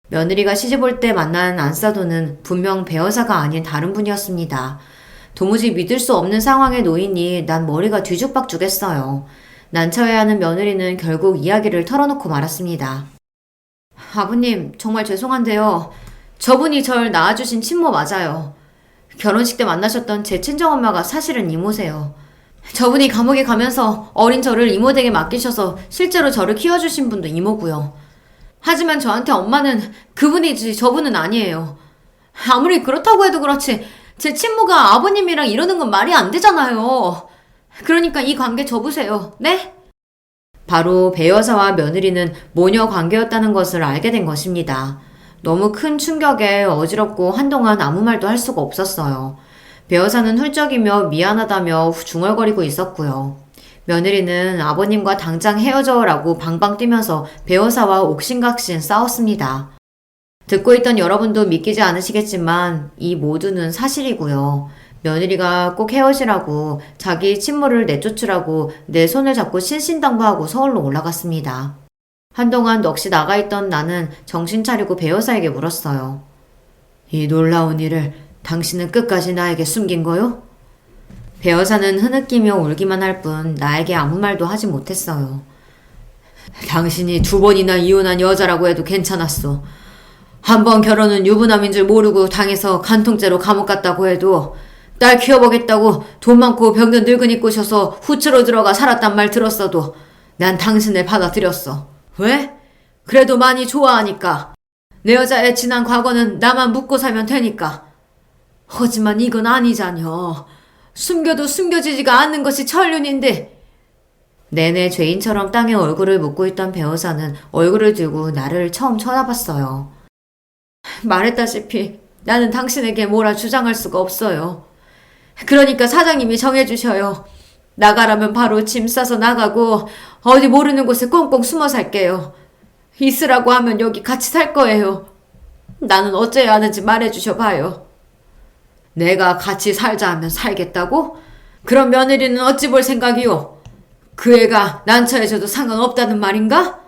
며느리가 시집올 때 만난 안사도는 분명 배 여사가 아닌 다른 분이었습니다. 도무지 믿을 수 없는 상황에 놓이니 난 머리가 뒤죽박죽했어요. 난처해하는 며느리는 결국 이야기를 털어놓고 말았습니다. 아버님, 정말 죄송한데요. 저분이 절 낳아주신 친모 맞아요. 결혼식 때 만나셨던 제 친정엄마가 사실은 이모세요. 저분이 감옥에 가면서 어린 저를 이모댁에 맡기셔서 실제로 저를 키워주신 분도 이모고요. 하지만 저한테 엄마는 그분이지 저분은 아니에요. 아무리 그렇다고 해도 그렇지 제 친모가 아버님이랑 이러는 건 말이 안 되잖아요. 그러니까 이 관계 접으세요. 네? 바로 배 여사와 며느리는 모녀 관계였다는 것을 알게 된 것입니다. 너무 큰 충격에 어지럽고 한동안 아무 말도 할 수가 없었어요. 배 여사는 훌쩍이며 미안하다며 중얼거리고 있었고요. 며느리는 아버님과 당장 헤어져라고 방방 뛰면서 배 여사와 옥신각신 싸웠습니다. 듣고 있던 여러분도 믿기지 않으시겠지만 이 모두는 사실이고요. 며느리가 꼭 헤어지라고 자기 친모를 내쫓으라고 내 손을 잡고 신신당부하고 서울로 올라갔습니다. 한동안 넋이 나가있던 나는 정신 차리고 배 여사에게 물었어요. 이 놀라운 일을 당신은 끝까지 나에게 숨긴 거요? 배 여사는 흐느끼며 울기만 할 뿐 나에게 아무 말도 하지 못했어요. 당신이 2번이나 이혼한 여자라고 해도 괜찮았어. 한 번 결혼은 유부남인 줄 모르고 당해서 간통죄로 감옥 갔다고 해도 딸 키워보겠다고 돈 많고 병든 늙은이 꼬셔서 후추로 들어가 살았단 말 들었어도 난 당신을 받아들였어. 왜? 그래도 많이 좋아하니까. 내 여자의 지난 과거는 나만 묻고 살면 되니까. 하지만 이건 아니잖여. 숨겨도 숨겨지지가 않는 것이 천륜인데. 내내 죄인처럼 땅에 얼굴을 묻고 있던 배 여사는 얼굴을 들고 나를 처음 쳐다봤어요. 말했다시피 나는 당신에게 뭐라 주장할 수가 없어요. 그러니까 사장님이 정해주셔요. 나가라면 바로 짐 싸서 나가고 어디 모르는 곳에 꽁꽁 숨어 살게요. 있으라고 하면 여기 같이 살 거예요. 나는 어째야 하는지 말해주셔 봐요. 내가 같이 살자 하면 살겠다고? 그럼 며느리는 어찌 볼 생각이요? 그 애가 난처해져도 상관없다는 말인가?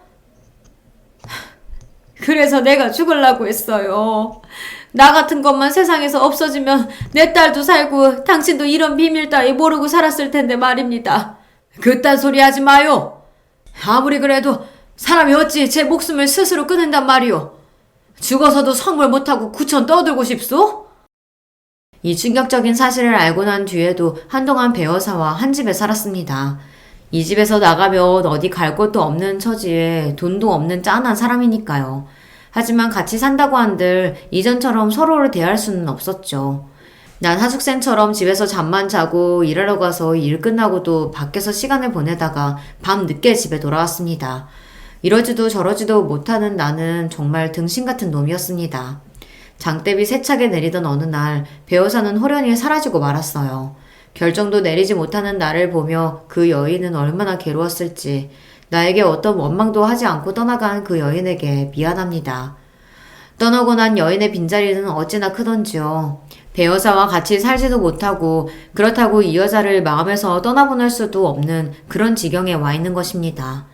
그래서 내가 죽으려고 했어요. 나 같은 것만 세상에서 없어지면 내 딸도 살고 당신도 이런 비밀 따위 모르고 살았을 텐데 말입니다. 그딴 소리 하지 마요. 아무리 그래도 사람이 어찌 제 목숨을 스스로 끊는단 말이오. 죽어서도 성물 못하고 구천 떠들고 싶소? 이 충격적인 사실을 알고 난 뒤에도 한동안 배여사와 한 집에 살았습니다. 이 집에서 나가면 어디 갈 곳도 없는 처지에 돈도 없는 짠한 사람이니까요. 하지만 같이 산다고 한들 이전처럼 서로를 대할 수는 없었죠. 난 하숙생처럼 집에서 잠만 자고 일하러 가서 일 끝나고도 밖에서 시간을 보내다가 밤 늦게 집에 돌아왔습니다. 이러지도 저러지도 못하는 나는 정말 등신 같은 놈이었습니다. 장대비 세차게 내리던 어느 날 배여사는 호련히 사라지고 말았어요. 결정도 내리지 못하는 나를 보며 그 여인은 얼마나 괴로웠을지 나에게 어떤 원망도 하지 않고 떠나간 그 여인에게 미안합니다. 떠나고 난 여인의 빈자리는 어찌나 크던지요. 배여사와 같이 살지도 못하고 그렇다고 이 여자를 마음에서 떠나보낼 수도 없는 그런 지경에 와 있는 것입니다.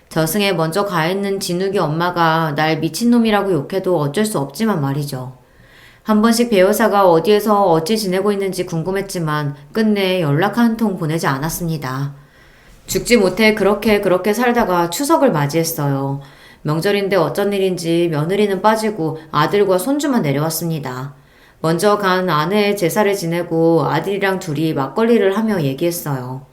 저승에 먼저 가 있는 진욱이 엄마가 날 미친놈이라고 욕해도 어쩔 수 없지만 말이죠. 한 번씩 배여사가 어디에서 어찌 지내고 있는지 궁금했지만 끝내 연락 한 통 보내지 않았습니다. 죽지 못해 그렇게 살다가 추석을 맞이했어요. 명절인데 어쩐 일인지 며느리는 빠지고 아들과 손주만 내려왔습니다. 먼저 간 아내의 제사를 지내고 아들이랑 둘이 막걸리를 하며 얘기했어요.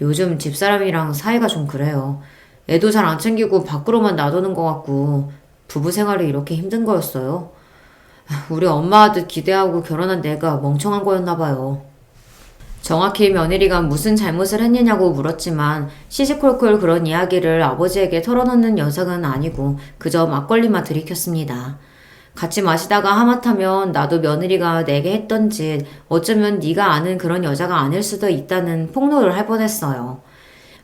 요즘 집사람이랑 사이가 좀 그래요. 애도 잘 안 챙기고 밖으로만 놔두는 것 같고 부부 생활이 이렇게 힘든 거였어요. 우리 엄마 아들 기대하고 결혼한 내가 멍청한 거였나 봐요. 정확히 며느리가 무슨 잘못을 했느냐고 물었지만 시시콜콜 그런 이야기를 아버지에게 털어놓는 여성은 아니고 그저 막걸리만 들이켰습니다. 같이 마시다가 하마터면 나도 며느리가 내게 했던 짓 어쩌면 네가 아는 그런 여자가 아닐 수도 있다는 폭로를 할 뻔했어요.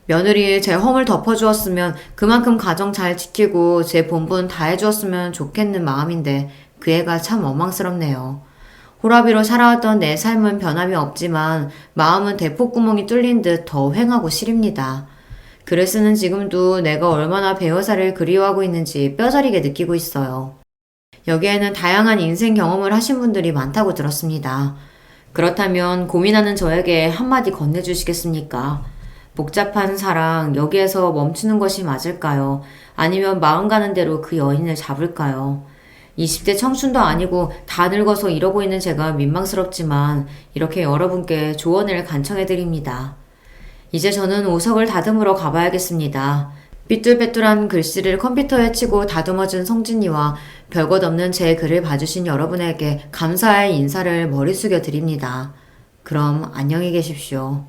며느리의 제 험을 덮어주었으면 그만큼 가정 잘 지키고 제 본분 다 해주었으면 좋겠는 마음인데 그 애가 참 원망스럽네요. 호라비로 살아왔던 내 삶은 변함이 없지만 마음은 대폭구멍이 뚫린 듯 더 휑하고 시립니다. 글을 쓰는 지금도 내가 얼마나 배여사를 그리워하고 있는지 뼈저리게 느끼고 있어요. 여기에는 다양한 인생 경험을 하신 분들이 많다고 들었습니다. 그렇다면 고민하는 저에게 한마디 건네주시겠습니까? 복잡한 사랑, 여기에서 멈추는 것이 맞을까요? 아니면 마음 가는 대로 그 여인을 잡을까요? 20대 청춘도 아니고 다 늙어서 이러고 있는 제가 민망스럽지만 이렇게 여러분께 조언을 간청해드립니다. 이제 저는 오석을 다듬으러 가봐야겠습니다. 삐뚤빼뚤한 글씨를 컴퓨터에 치고 다듬어준 성진이와 별것 없는 제 글을 봐주신 여러분에게 감사의 인사를 머리 숙여 드립니다. 그럼 안녕히 계십시오.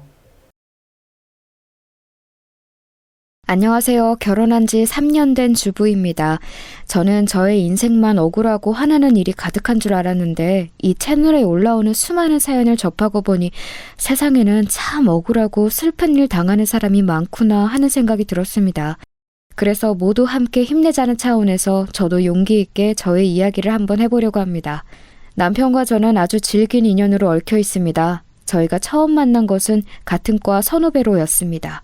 안녕하세요. 결혼한 지 3년 된 주부입니다. 저는 저의 인생만 억울하고 화나는 일이 가득한 줄 알았는데 이 채널에 올라오는 수많은 사연을 접하고 보니 세상에는 참 억울하고 슬픈 일 당하는 사람이 많구나 하는 생각이 들었습니다. 그래서 모두 함께 힘내자는 차원에서 저도 용기 있게 저의 이야기를 한번 해보려고 합니다. 남편과 저는 아주 질긴 인연으로 얽혀 있습니다. 저희가 처음 만난 것은 같은 과 선후배로였습니다.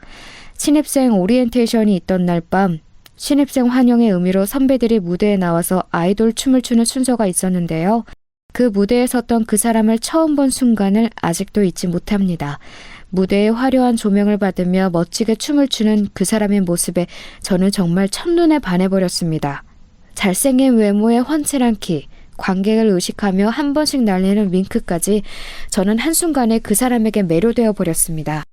신입생 오리엔테이션이 있던 날 밤 신입생 환영의 의미로 선배들이 무대에 나와서 아이돌 춤을 추는 순서가 있었는데요. 그 무대에 섰던 그 사람을 처음 본 순간을 아직도 잊지 못합니다. 무대의 화려한 조명을 받으며 멋지게 춤을 추는 그 사람의 모습에 저는 정말 첫눈에 반해버렸습니다. 잘생긴 외모에 훤칠한 키, 관객을 의식하며 한 번씩 날리는 윙크까지 저는 한순간에 그 사람에게 매료되어 버렸습니다.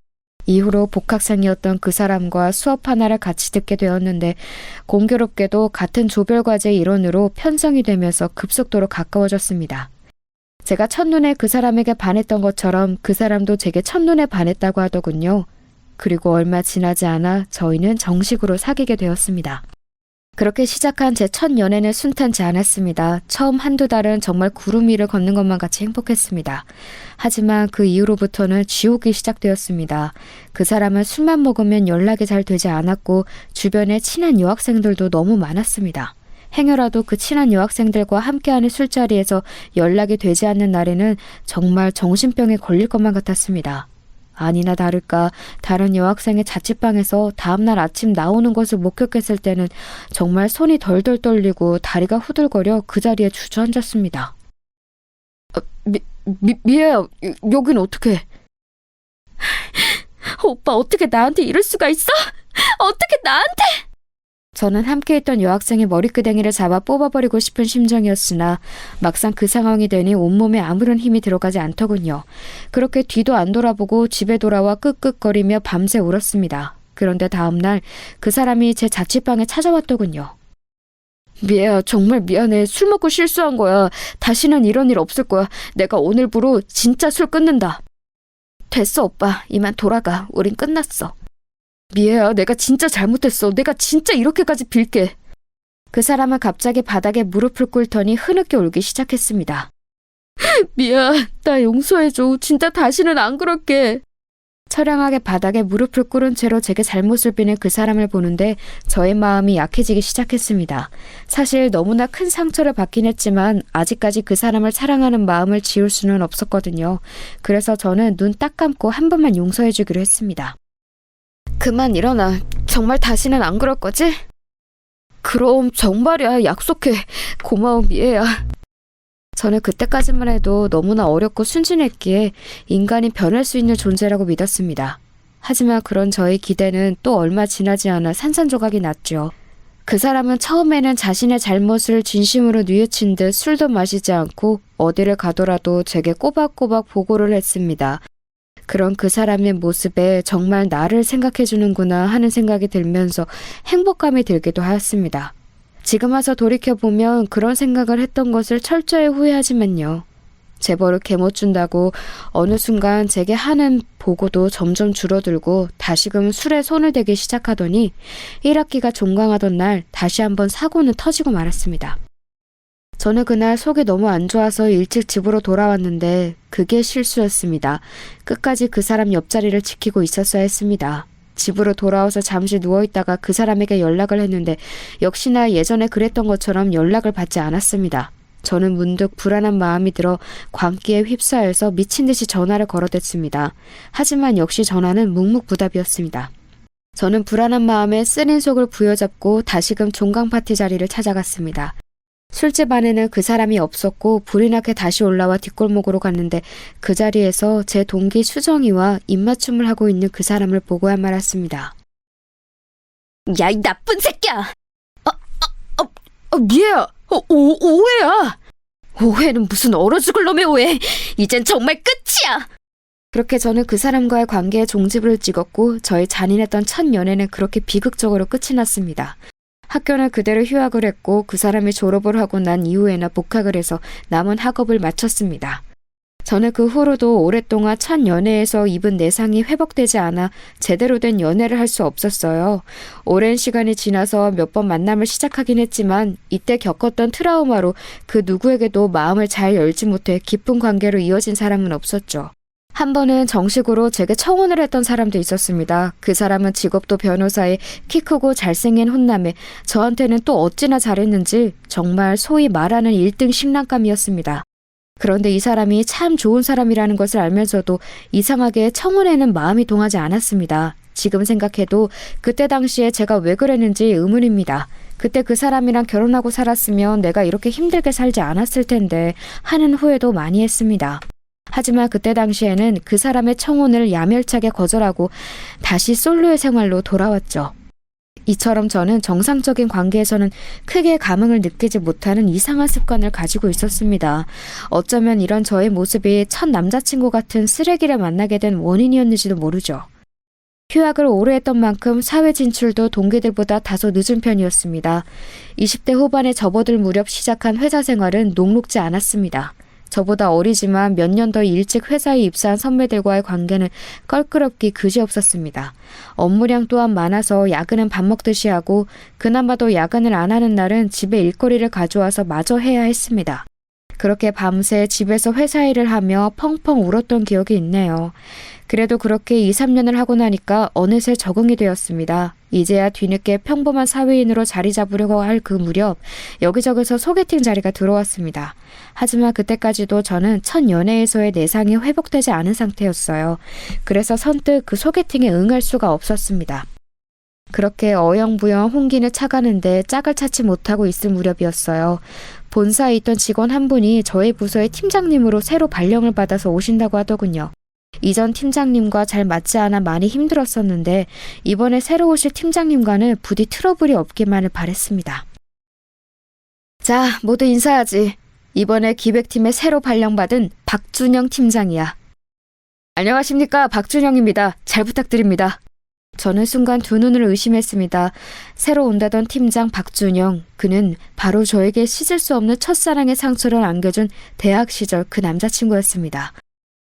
이후로 복학생이었던 그 사람과 수업 하나를 같이 듣게 되었는데 공교롭게도 같은 조별과제 일원으로 편성이 되면서 급속도로 가까워졌습니다. 제가 첫눈에 그 사람에게 반했던 것처럼 그 사람도 제게 첫눈에 반했다고 하더군요. 그리고 얼마 지나지 않아 저희는 정식으로 사귀게 되었습니다. 그렇게 시작한 제 첫 연애는 순탄치 않았습니다. 처음 한두 달은 정말 구름 위를 걷는 것만 같이 행복했습니다. 하지만 그 이후로부터는 지옥이 시작되었습니다. 그 사람은 술만 먹으면 연락이 잘 되지 않았고 주변에 친한 여학생들도 너무 많았습니다. 행여라도 그 친한 여학생들과 함께하는 술자리에서 연락이 되지 않는 날에는 정말 정신병에 걸릴 것만 같았습니다. 아니나 다를까 다른 여학생의 자취방에서 다음날 아침 나오는 것을 목격했을 때는 정말 손이 덜덜 떨리고 다리가 후들거려 그 자리에 주저앉았습니다. 미애야, 여긴 어떻게? 오빠 어떻게 나한테 이럴 수가 있어? 어떻게 나한테? 저는 함께했던 여학생의 머리끄댕이를 잡아 뽑아버리고 싶은 심정이었으나 막상 그 상황이 되니 온몸에 아무런 힘이 들어가지 않더군요. 그렇게 뒤도 안 돌아보고 집에 돌아와 끄끄거리며 밤새 울었습니다. 그런데 다음날 그 사람이 제 자취방에 찾아왔더군요. 미애야, 정말 미안해. 술 먹고 실수한 거야. 다시는 이런 일 없을 거야. 내가 오늘부로 진짜 술 끊는다. 됐어, 오빠. 이만 돌아가. 우린 끝났어. 미애야, 내가 진짜 잘못했어. 내가 진짜 이렇게까지 빌게. 그 사람은 갑자기 바닥에 무릎을 꿇더니 흐느껴 울기 시작했습니다. 미애야, 나 용서해줘. 진짜 다시는 안 그럴게. 처량하게 바닥에 무릎을 꿇은 채로 제게 잘못을 비는 그 사람을 보는데 저의 마음이 약해지기 시작했습니다. 사실 너무나 큰 상처를 받긴 했지만 아직까지 그 사람을 사랑하는 마음을 지울 수는 없었거든요. 그래서 저는 눈 딱 감고 한 번만 용서해주기로 했습니다. 그만 일어나. 정말 다시는 안 그럴 거지? 그럼 정말이야. 약속해. 고마워, 미애야. 저는 그때까지만 해도 너무나 어렵고 순진했기에 인간이 변할 수 있는 존재라고 믿었습니다. 하지만 그런 저의 기대는 또 얼마 지나지 않아 산산조각이 났죠. 그 사람은 처음에는 자신의 잘못을 진심으로 뉘우친 듯 술도 마시지 않고 어디를 가더라도 제게 꼬박꼬박 보고를 했습니다. 그런 그 사람의 모습에 정말 나를 생각해주는구나 하는 생각이 들면서 행복감이 들기도 하였습니다. 지금 와서 돌이켜보면 그런 생각을 했던 것을 철저히 후회하지만요. 제 벌을 개못 준다고 어느 순간 제게 하는 보고도 점점 줄어들고 다시금 술에 손을 대기 시작하더니 1학기가 종강하던 날 다시 한번 사고는 터지고 말았습니다. 저는 그날 속이 너무 안 좋아서 일찍 집으로 돌아왔는데 그게 실수였습니다. 끝까지 그 사람 옆자리를 지키고 있었어야 했습니다. 집으로 돌아와서 잠시 누워있다가 그 사람에게 연락을 했는데 역시나 예전에 그랬던 것처럼 연락을 받지 않았습니다. 저는 문득 불안한 마음이 들어 광기에 휩싸여서 미친 듯이 전화를 걸어댔습니다. 하지만 역시 전화는 묵묵부답이었습니다. 저는 불안한 마음에 쓰린 속을 부여잡고 다시금 종강 파티 자리를 찾아갔습니다. 술집 안에는 그 사람이 없었고 불이 나게 다시 올라와 뒷골목으로 갔는데 그 자리에서 제 동기 수정이와 입맞춤을 하고 있는 그 사람을 보고야 말았습니다. 야, 이 나쁜 새끼야! 미애야! 오해야! 오해는 무슨 얼어 죽을 놈의 오해! 이젠 정말 끝이야! 그렇게 저는 그 사람과의 관계에 종지부를 찍었고 저의 잔인했던 첫 연애는 그렇게 비극적으로 끝이 났습니다. 학교는 그대로 휴학을 했고 그 사람이 졸업을 하고 난 이후에나 복학을 해서 남은 학업을 마쳤습니다. 저는 그 후로도 오랫동안 첫 연애에서 입은 내상이 회복되지 않아 제대로 된 연애를 할 수 없었어요. 오랜 시간이 지나서 몇 번 만남을 시작하긴 했지만 이때 겪었던 트라우마로 그 누구에게도 마음을 잘 열지 못해 깊은 관계로 이어진 사람은 없었죠. 한 번은 정식으로 제게 청혼을 했던 사람도 있었습니다. 그 사람은 직업도 변호사에 키 크고 잘생긴 혼남에 저한테는 또 어찌나 잘했는지 정말 소위 말하는 1등 신랑감이었습니다. 그런데 이 사람이 참 좋은 사람이라는 것을 알면서도 이상하게 청혼에는 마음이 동하지 않았습니다. 지금 생각해도 그때 당시에 제가 왜 그랬는지 의문입니다. 그때 그 사람이랑 결혼하고 살았으면 내가 이렇게 힘들게 살지 않았을 텐데 하는 후회도 많이 했습니다. 하지만 그때 당시에는 그 사람의 청혼을 야멸차게 거절하고 다시 솔로의 생활로 돌아왔죠. 이처럼 저는 정상적인 관계에서는 크게 감흥을 느끼지 못하는 이상한 습관을 가지고 있었습니다. 어쩌면 이런 저의 모습이 첫 남자친구 같은 쓰레기를 만나게 된 원인이었는지도 모르죠. 휴학을 오래 했던 만큼 사회 진출도 동기들보다 다소 늦은 편이었습니다. 20대 후반에 접어들 무렵 시작한 회사 생활은 녹록지 않았습니다. 저보다 어리지만 몇 년 더 일찍 회사에 입사한 선배들과의 관계는 껄끄럽기 그지없었습니다. 업무량 또한 많아서 야근은 밥 먹듯이 하고 그나마도 야근을 안 하는 날은 집에 일거리를 가져와서 마저 해야 했습니다. 그렇게 밤새 집에서 회사 일을 하며 펑펑 울었던 기억이 있네요. 그래도 그렇게 2, 3년을 하고 나니까 어느새 적응이 되었습니다. 이제야 뒤늦게 평범한 사회인으로 자리 잡으려고 할 그 무렵 여기저기서 소개팅 자리가 들어왔습니다. 하지만 그때까지도 저는 첫 연애에서의 내상이 회복되지 않은 상태였어요. 그래서 선뜻 그 소개팅에 응할 수가 없었습니다. 그렇게 어영부영 홍기는 차가는데 짝을 찾지 못하고 있을 무렵이었어요. 본사에 있던 직원 한 분이 저희 부서의 팀장님으로 새로 발령을 받아서 오신다고 하더군요. 이전 팀장님과 잘 맞지 않아 많이 힘들었었는데 이번에 새로 오실 팀장님과는 부디 트러블이 없기만을 바랬습니다. 자, 모두 인사하지. 이번에 기획팀에 새로 발령받은 박준영 팀장이야. 안녕하십니까, 박준영입니다. 잘 부탁드립니다. 저는 순간 두 눈을 의심했습니다. 새로 온다던 팀장 박준영, 그는 바로 저에게 씻을 수 없는 첫사랑의 상처를 안겨준 대학 시절 그 남자친구였습니다.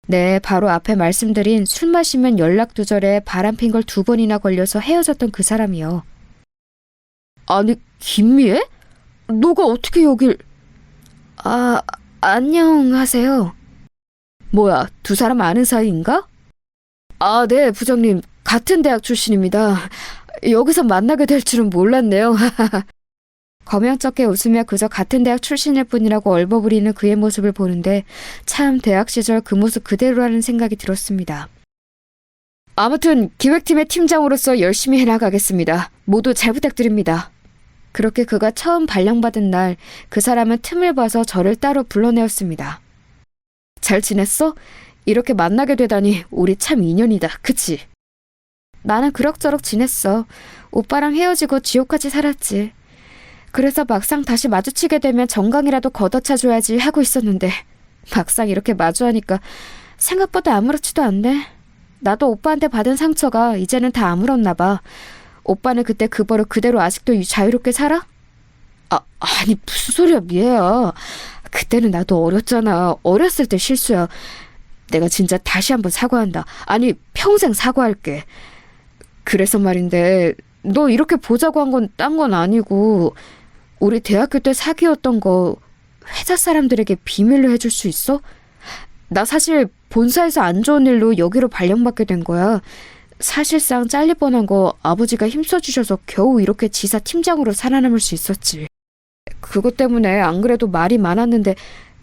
네, 바로 앞에 말씀드린 술 마시면 연락 두절에 바람핀 걸 2번이나 걸려서 헤어졌던 그 사람이요. 아니, 김미애? 너가 어떻게 여길... 안녕하세요. 뭐야, 두 사람 아는 사이인가? 네, 부장님. 같은 대학 출신입니다. 여기서 만나게 될 줄은 몰랐네요. 거명쩍게 웃으며 그저 같은 대학 출신일 뿐이라고 얼버무리는 그의 모습을 보는데 참 대학 시절 그 모습 그대로라는 생각이 들었습니다. 아무튼 기획팀의 팀장으로서 열심히 해나가겠습니다. 모두 잘 부탁드립니다. 그렇게 그가 처음 발령받은 날 그 사람은 틈을 봐서 저를 따로 불러내었습니다. 잘 지냈어? 이렇게 만나게 되다니 우리 참 인연이다. 그치? 나는 그럭저럭 지냈어. 오빠랑 헤어지고 지옥같이 살았지. 그래서 막상 다시 마주치게 되면 정강이라도 걷어차줘야지 하고 있었는데 막상 이렇게 마주하니까 생각보다 아무렇지도 않네. 나도 오빠한테 받은 상처가 이제는 다 아물었나 봐. 오빠는 그때 그 버릇 그대로 아직도 자유롭게 살아? 아니 무슨 소리야 미애야. 그때는 나도 어렸잖아. 어렸을 때 실수야. 내가 진짜 다시 한번 사과한다. 아니 평생 사과할게. 그래서 말인데 너 이렇게 보자고 한 건 딴 건 아니고 우리 대학교 때 사귀었던 거 회사 사람들에게 비밀로 해줄 수 있어? 나 사실 본사에서 안 좋은 일로 여기로 발령받게 된 거야. 사실상 잘릴 뻔한 거 아버지가 힘써주셔서 겨우 이렇게 지사 팀장으로 살아남을 수 있었지. 그것 때문에 안 그래도 말이 많았는데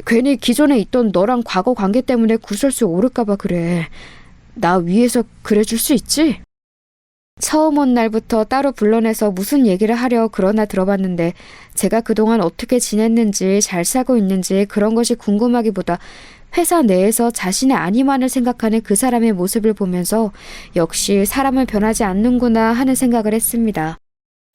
괜히 기존에 있던 너랑 과거 관계 때문에 구설수 오를까봐 그래. 나 위해서 그래줄 수 있지? 처음 온 날부터 따로 불러내서 무슨 얘기를 하려 그러나 들어봤는데 제가 그동안 어떻게 지냈는지 잘 살고 있는지 그런 것이 궁금하기보다 회사 내에서 자신의 안위만을 생각하는 그 사람의 모습을 보면서 역시 사람은 변하지 않는구나 하는 생각을 했습니다.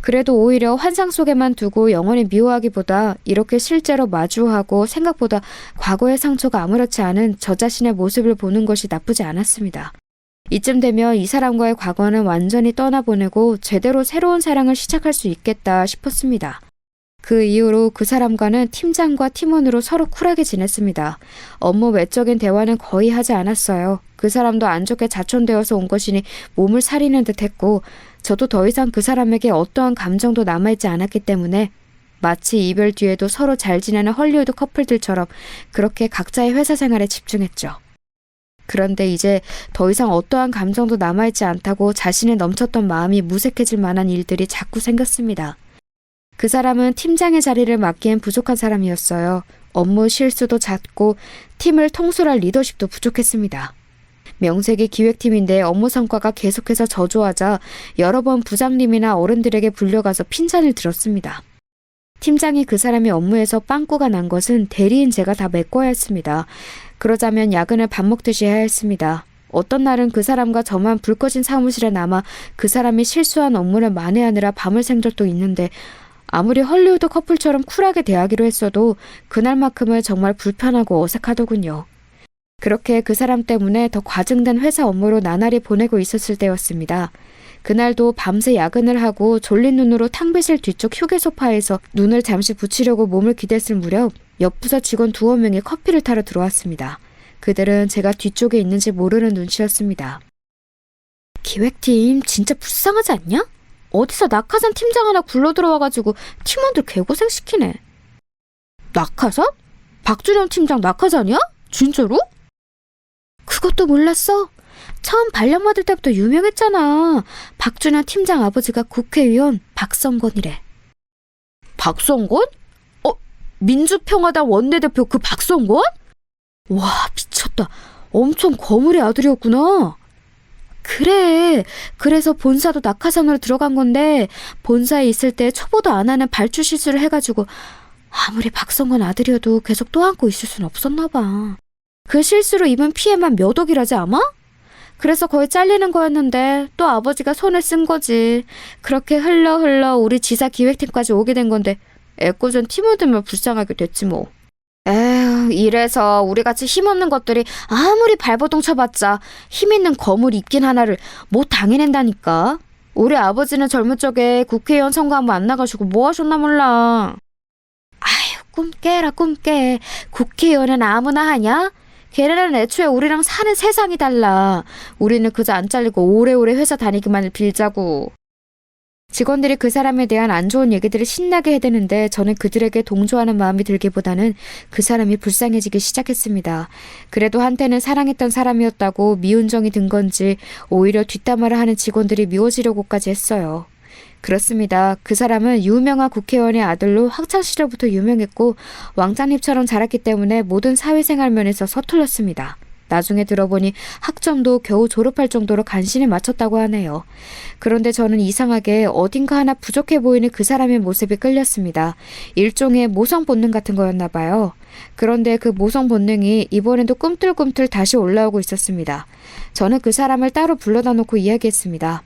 그래도 오히려 환상 속에만 두고 영원히 미워하기보다 이렇게 실제로 마주하고 생각보다 과거의 상처가 아무렇지 않은 저 자신의 모습을 보는 것이 나쁘지 않았습니다. 이쯤 되면 이 사람과의 과거는 완전히 떠나보내고 제대로 새로운 사랑을 시작할 수 있겠다 싶었습니다. 그 이후로 그 사람과는 팀장과 팀원으로 서로 쿨하게 지냈습니다. 업무 외적인 대화는 거의 하지 않았어요. 그 사람도 안 좋게 자촌되어서 온 것이니 몸을 사리는 듯 했고 저도 더 이상 그 사람에게 어떠한 감정도 남아있지 않았기 때문에 마치 이별 뒤에도 서로 잘 지내는 헐리우드 커플들처럼 그렇게 각자의 회사 생활에 집중했죠. 그런데 이제 더 이상 어떠한 감정도 남아있지 않다고 자신의 넘쳤던 마음이 무색해질 만한 일들이 자꾸 생겼습니다. 그 사람은 팀장의 자리를 맡기엔 부족한 사람이었어요. 업무 실수도 잦고 팀을 통솔할 리더십도 부족했습니다. 명색이 기획팀인데 업무 성과가 계속해서 저조하자 여러 번 부장님이나 어른들에게 불려가서 핀잔을 들었습니다. 팀장이 그 사람의 업무에서 빵꾸가 난 것은 대리인 제가 다 메꿔야 했습니다. 그러자면 야근을 밥 먹듯이 해야 했습니다. 어떤 날은 그 사람과 저만 불 꺼진 사무실에 남아 그 사람이 실수한 업무를 만회하느라 밤을 샌 적도 있는데 아무리 헐리우드 커플처럼 쿨하게 대하기로 했어도 그날만큼은 정말 불편하고 어색하더군요. 그렇게 그 사람 때문에 더 과증된 회사 업무로 나날이 보내고 있었을 때였습니다. 그날도 밤새 야근을 하고 졸린 눈으로 탕비실 뒤쪽 휴게 소파에서 눈을 잠시 붙이려고 몸을 기댔을 무렵 옆 부서 직원 2-3명이 커피를 타러 들어왔습니다. 그들은 제가 뒤쪽에 있는지 모르는 눈치였습니다. 기획팀 진짜 불쌍하지 않냐? 어디서 낙하산 팀장 하나 굴러 들어와가지고 팀원들 개고생시키네. 낙하산? 박준영 팀장 낙하산이야? 진짜로? 그것도 몰랐어? 처음 발령받을 때부터 유명했잖아. 박준영 팀장 아버지가 국회의원 박성권이래. 박성권? 민주평화당 원내대표 그 박성권? 와, 미쳤다. 엄청 거물의 아들이었구나. 그래. 그래서 본사도 낙하산으로 들어간 건데 본사에 있을 때 초보도 안 하는 발주 실수를 해가지고 아무리 박성권 아들이어도 계속 또 안고 있을 순 없었나 봐. 그 실수로 입은 피해만 몇 억이라지 아마? 그래서 거의 잘리는 거였는데 또 아버지가 손을 쓴 거지. 그렇게 흘러 우리 지사 기획팀까지 오게 된 건데 애꿎은 팀원들만 불쌍하게 됐지 뭐. 에휴, 이래서 우리같이 힘없는 것들이 아무리 발버둥 쳐봤자 힘있는 거물이 있긴 하나를 못 당해낸다니까. 우리 아버지는 젊은 적에 국회의원 선거 한번 안 나가시고 뭐 하셨나 몰라. 아휴, 꿈 깨라 꿈 깨. 국회의원은 아무나 하냐? 걔네는 애초에 우리랑 사는 세상이 달라. 우리는 그저 안 잘리고 오래오래 회사 다니기만을 빌자고. 직원들이 그 사람에 대한 안 좋은 얘기들을 신나게 해대는데 저는 그들에게 동조하는 마음이 들기보다는 그 사람이 불쌍해지기 시작했습니다. 그래도 한때는 사랑했던 사람이었다고 미운 정이 든 건지 오히려 뒷담화를 하는 직원들이 미워지려고까지 했어요. 그렇습니다. 그 사람은 유명한 국회의원의 아들로 학창시절부터 유명했고 왕자님처럼 자랐기 때문에 모든 사회생활 면에서 서툴렀습니다. 나중에 들어보니 학점도 겨우 졸업할 정도로 간신히 맞췄다고 하네요. 그런데 저는 이상하게 어딘가 하나 부족해 보이는 그 사람의 모습이 끌렸습니다. 일종의 모성 본능 같은 거였나 봐요. 그런데 그 모성 본능이 이번에도 꿈틀꿈틀 다시 올라오고 있었습니다. 저는 그 사람을 따로 불러다 놓고 이야기했습니다.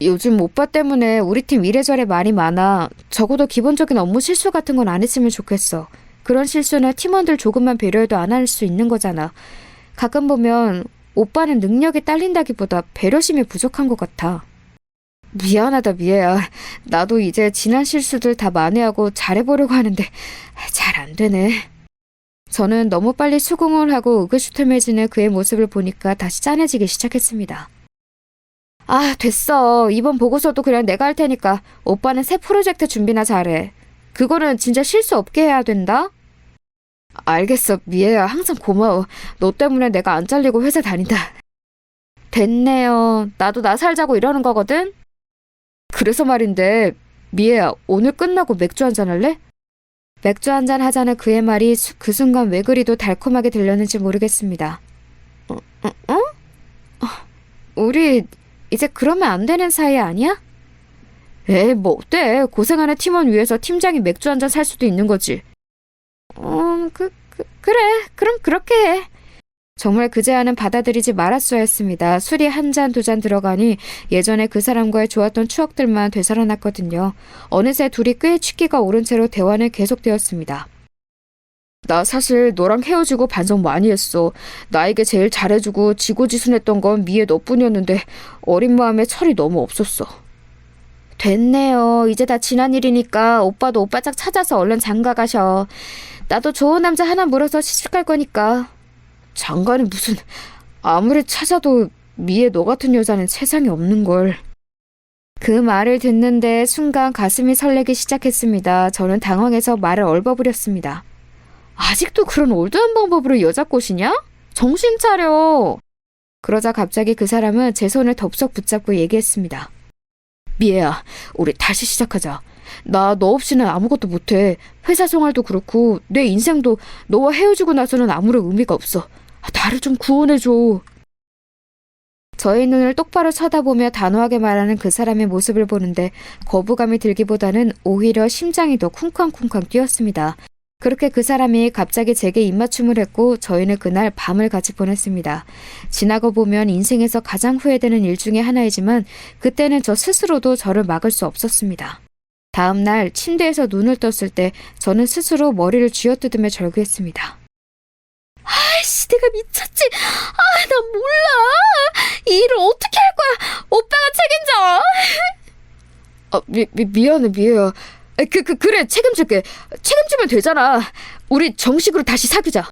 요즘 오빠 때문에 우리 팀 이래저래 말이 많아. 적어도 기본적인 업무 실수 같은 건 안 했으면 좋겠어. 그런 실수는 팀원들 조금만 배려해도 안 할 수 있는 거잖아. 가끔 보면 오빠는 능력이 딸린다기보다 배려심이 부족한 것 같아. 미안하다 미애야. 나도 이제 지난 실수들 다 만회하고 잘해보려고 하는데 잘 안 되네. 저는 너무 빨리 수긍을 하고 의기소침해지는 그의 모습을 보니까 다시 짠해지기 시작했습니다. 아, 됐어. 이번 보고서도 그냥 내가 할 테니까 오빠는 새 프로젝트 준비나 잘해. 그거는 진짜 실수 없게 해야 된다? 알겠어, 미애야. 항상 고마워. 너 때문에 내가 안 잘리고 회사 다닌다. 됐네요. 나도 나 살자고 이러는 거거든? 그래서 말인데, 미애야, 오늘 끝나고 맥주 한잔 할래? 맥주 한잔 하자는 그의 말이 그 순간 왜 그리도 달콤하게 들렸는지 모르겠습니다. 우리 이제 그러면 안 되는 사이 아니야? 에이, 뭐 어때? 고생하는 팀원 위해서 팀장이 맥주 한잔 살 수도 있는 거지. 그래. 그럼 그렇게 해. 정말 그 제안은 받아들이지 말았어야 했습니다. 술이 한 잔, 두 잔 들어가니 예전에 그 사람과의 좋았던 추억들만 되살아났거든요. 어느새 둘이 꽤 취기가 오른 채로 대화는 계속되었습니다. 나 사실 너랑 헤어지고 반성 많이 했어. 나에게 제일 잘해주고 지고지순했던 건 미애 너뿐이었는데 어린 마음에 철이 너무 없었어. 됐네요. 이제 다 지난 일이니까 오빠도 오빠 짝 찾아서 얼른 장가 가셔. 나도 좋은 남자 하나 물어서 시집갈 거니까. 장가는 무슨. 아무리 찾아도 미애 너 같은 여자는 세상에 없는걸. 그 말을 듣는데 순간 가슴이 설레기 시작했습니다. 저는 당황해서 말을 얼버무렸습니다. 아직도 그런 올드한 방법으로 여자 꼬시냐? 정신 차려. 그러자 갑자기 그 사람은 제 손을 덥석 붙잡고 얘기했습니다. 미애야, 우리 다시 시작하자. 나 너 없이는 아무것도 못해. 회사 생활도 그렇고 내 인생도 너와 헤어지고 나서는 아무런 의미가 없어. 나를 좀 구원해줘. 저의 눈을 똑바로 쳐다보며 단호하게 말하는 그 사람의 모습을 보는데 거부감이 들기보다는 오히려 심장이 더 쿵쾅쿵쾅 뛰었습니다. 그렇게 그 사람이 갑자기 제게 입맞춤을 했고 저희는 그날 밤을 같이 보냈습니다. 지나고 보면 인생에서 가장 후회되는 일 중에 하나이지만 그때는 저 스스로도 저를 막을 수 없었습니다. 다음 날 침대에서 눈을 떴을 때 저는 스스로 머리를 쥐어뜯으며 절규했습니다. 아이씨, 내가 미쳤지? 나 몰라. 이 일을 어떻게 할 거야? 오빠가 책임져. 미안해, 미애야. 그래, 책임질게. 책임지면 되잖아. 우리 정식으로 다시 사귀자.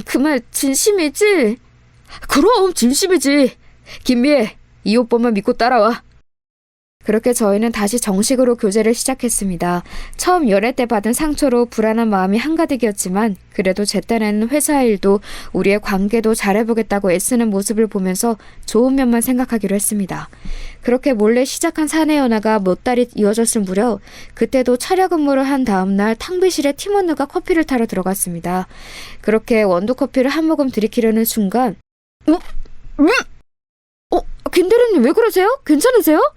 그 말 진심이지? 그럼 진심이지. 김미애, 이 오빠만 믿고 따라와. 그렇게 저희는 다시 정식으로 교제를 시작했습니다. 처음 연애 때 받은 상처로 불안한 마음이 한가득이었지만 그래도 제 딴에는 회사 일도 우리의 관계도 잘해보겠다고 애쓰는 모습을 보면서 좋은 면만 생각하기로 했습니다. 그렇게 몰래 시작한 사내 연애가 몇 달이 이어졌을 무렵 그때도 차려 근무를 한 다음날 탕비실에 팀원들과 커피를 타러 들어갔습니다. 그렇게 원두커피를 한 모금 들이키려는 순간 김대리님 왜 그러세요? 괜찮으세요?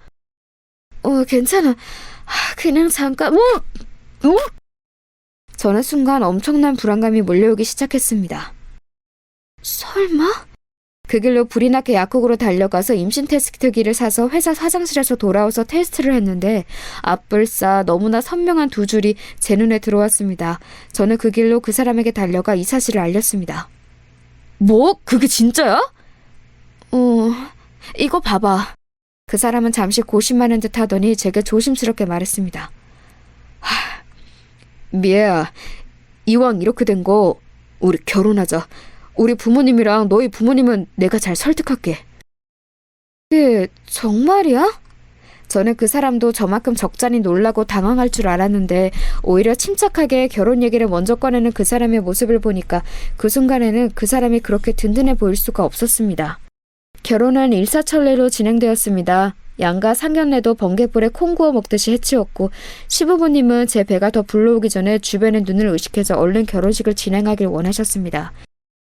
괜찮아. 그냥 잠깐, 저는 순간 엄청난 불안감이 몰려오기 시작했습니다. 설마? 그 길로 불이 나게 약국으로 달려가서 임신 테스트기를 사서 회사 화장실에서 돌아와서 테스트를 했는데 앞불싸 너무나 선명한 두 줄이 제 눈에 들어왔습니다. 저는 그 길로 그 사람에게 달려가 이 사실을 알렸습니다. 뭐? 그게 진짜야? 이거 봐봐. 그 사람은 잠시 고심하는 듯 하더니 제게 조심스럽게 말했습니다. 미애야, 이왕 이렇게 된 거 우리 결혼하자. 우리 부모님이랑 너희 부모님은 내가 잘 설득할게. 그게 정말이야? 저는 그 사람도 저만큼 적잖이 놀라고 당황할 줄 알았는데 오히려 침착하게 결혼 얘기를 먼저 꺼내는 그 사람의 모습을 보니까 그 순간에는 그 사람이 그렇게 든든해 보일 수가 없었습니다. 결혼은 일사천리로 진행되었습니다. 양가 상견례도 번갯불에 콩 구워 먹듯이 해치웠고 시부모님은 제 배가 더 불러오기 전에 주변의 눈을 의식해서 얼른 결혼식을 진행하길 원하셨습니다.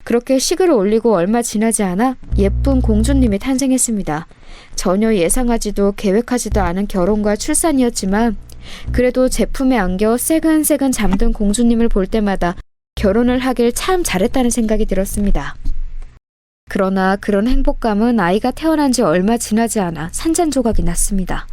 그렇게 식을 올리고 얼마 지나지 않아 예쁜 공주님이 탄생했습니다. 전혀 예상하지도 계획하지도 않은 결혼과 출산이었지만 그래도 제품에 안겨 새근새근 잠든 공주님을 볼 때마다 결혼을 하길 참 잘했다는 생각이 들었습니다. 그러나 그런 행복감은 아이가 태어난 지 얼마 지나지 않아 산산조각이 났습니다.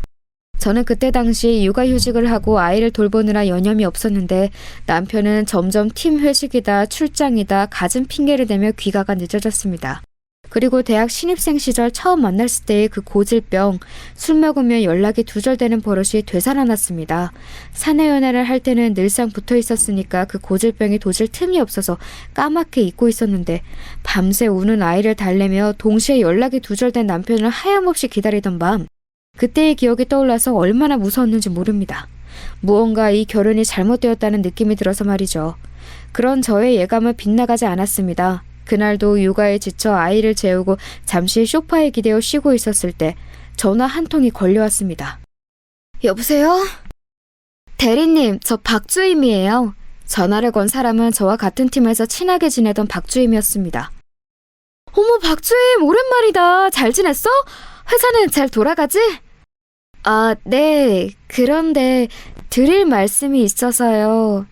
저는 그때 당시 육아휴직을 하고 아이를 돌보느라 여념이 없었는데 남편은 점점 팀 회식이다 출장이다 갖은 핑계를 대며 귀가가 늦어졌습니다. 그리고 대학 신입생 시절 처음 만났을 때의 그 고질병, 술 먹으면 연락이 두절되는 버릇이 되살아났습니다. 사내 연애를 할 때는 늘상 붙어 있었으니까 그 고질병이 도질 틈이 없어서 까맣게 잊고 있었는데 밤새 우는 아이를 달래며 동시에 연락이 두절된 남편을 하염없이 기다리던 밤, 그때의 기억이 떠올라서 얼마나 무서웠는지 모릅니다. 무언가 이 결혼이 잘못되었다는 느낌이 들어서 말이죠. 그런 저의 예감은 빗나가지 않았습니다. 그날도 육아에 지쳐 아이를 재우고 잠시 소파에 기대어 쉬고 있었을 때 전화 한 통이 걸려왔습니다. 여보세요? 대리님, 저 박주임이에요. 전화를 건 사람은 저와 같은 팀에서 친하게 지내던 박주임이었습니다. 어머, 박주임, 오랜만이다. 잘 지냈어? 회사는 잘 돌아가지? 네. 그런데 드릴 말씀이 있어서요.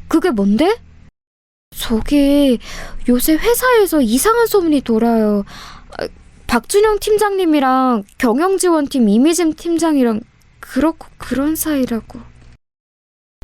그게 뭔데? 저기 요새 회사에서 이상한 소문이 돌아요. 박준영 팀장님이랑 경영지원팀 이미진 팀장이랑 그렇고 그런 사이라고.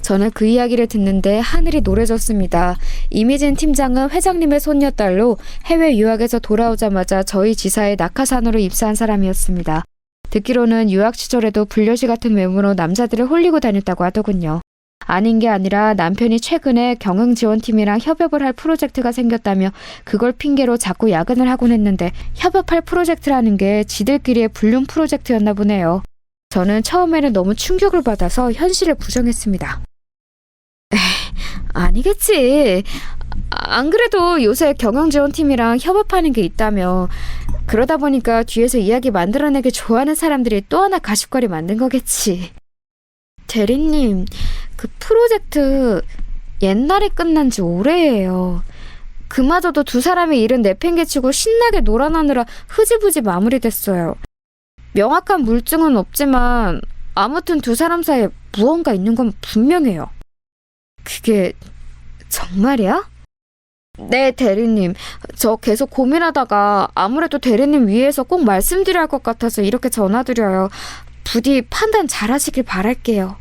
저는 그 이야기를 듣는데 하늘이 노래졌습니다. 이미진 팀장은 회장님의 손녀딸로 해외 유학에서 돌아오자마자 저희 지사에 낙하산으로 입사한 사람이었습니다. 듣기로는 유학 시절에도 불려시 같은 외모로 남자들을 홀리고 다녔다고 하더군요. 아닌 게 아니라 남편이 최근에 경영지원팀이랑 협업을 할 프로젝트가 생겼다며 그걸 핑계로 자꾸 야근을 하곤 했는데 협업할 프로젝트라는 게 지들끼리의 불륜 프로젝트였나 보네요. 저는 처음에는 너무 충격을 받아서 현실을 부정했습니다. 아니겠지. 안 그래도 요새 경영지원팀이랑 협업하는 게 있다며. 그러다 보니까 뒤에서 이야기 만들어내기 좋아하는 사람들이 또 하나 가십거리 만든 거겠지. 대리님, 그 프로젝트 옛날에 끝난 지 오래예요. 그마저도 두 사람의 일은 내팽개치고 신나게 놀아나느라 흐지부지 마무리됐어요. 명확한 물증은 없지만 아무튼 두 사람 사이에 무언가 있는 건 분명해요. 그게 정말이야? 네, 대리님. 저 계속 고민하다가 아무래도 대리님 위해서 꼭 말씀드려야 할 것 같아서 이렇게 전화드려요. 부디 판단 잘하시길 바랄게요.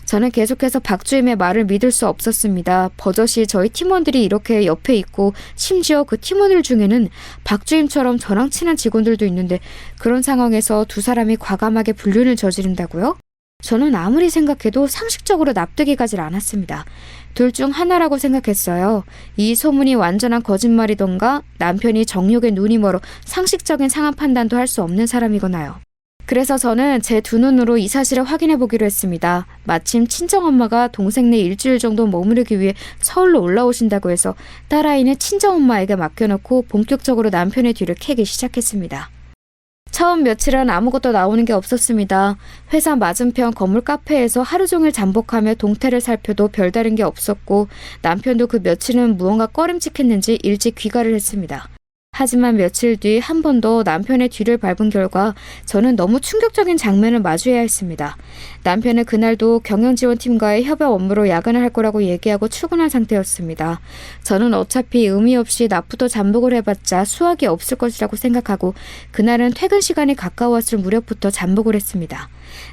저는 계속해서 박주임의 말을 믿을 수 없었습니다. 버젓이 저희 팀원들이 이렇게 옆에 있고 심지어 그 팀원들 중에는 박주임처럼 저랑 친한 직원들도 있는데 그런 상황에서 두 사람이 과감하게 불륜을 저지른다고요? 저는 아무리 생각해도 상식적으로 납득이 가질 않았습니다. 둘 중 하나라고 생각했어요. 이 소문이 완전한 거짓말이던가 남편이 정욕에 눈이 멀어 상식적인 상황 판단도 할 수 없는 사람이거나요. 그래서 저는 제 두 눈으로 이 사실을 확인해 보기로 했습니다. 마침 친정엄마가 동생네 일주일 정도 머무르기 위해 서울로 올라오신다고 해서 딸아이는 친정엄마에게 맡겨놓고 본격적으로 남편의 뒤를 캐기 시작했습니다. 처음 며칠은 아무것도 나오는 게 없었습니다. 회사 맞은편 건물 카페에서 하루 종일 잠복하며 동태를 살펴도 별다른 게 없었고 남편도 그 며칠은 무언가 꺼림칙했는지 일찍 귀가를 했습니다. 하지만 며칠 뒤 한 번 더 남편의 뒤를 밟은 결과 저는 너무 충격적인 장면을 마주해야 했습니다. 남편은 그날도 경영지원팀과의 협업 업무로 야근을 할 거라고 얘기하고 출근한 상태였습니다. 저는 어차피 의미 없이 낮부터 잠복을 해봤자 수확이 없을 것이라고 생각하고 그날은 퇴근 시간이 가까웠을 무렵부터 잠복을 했습니다.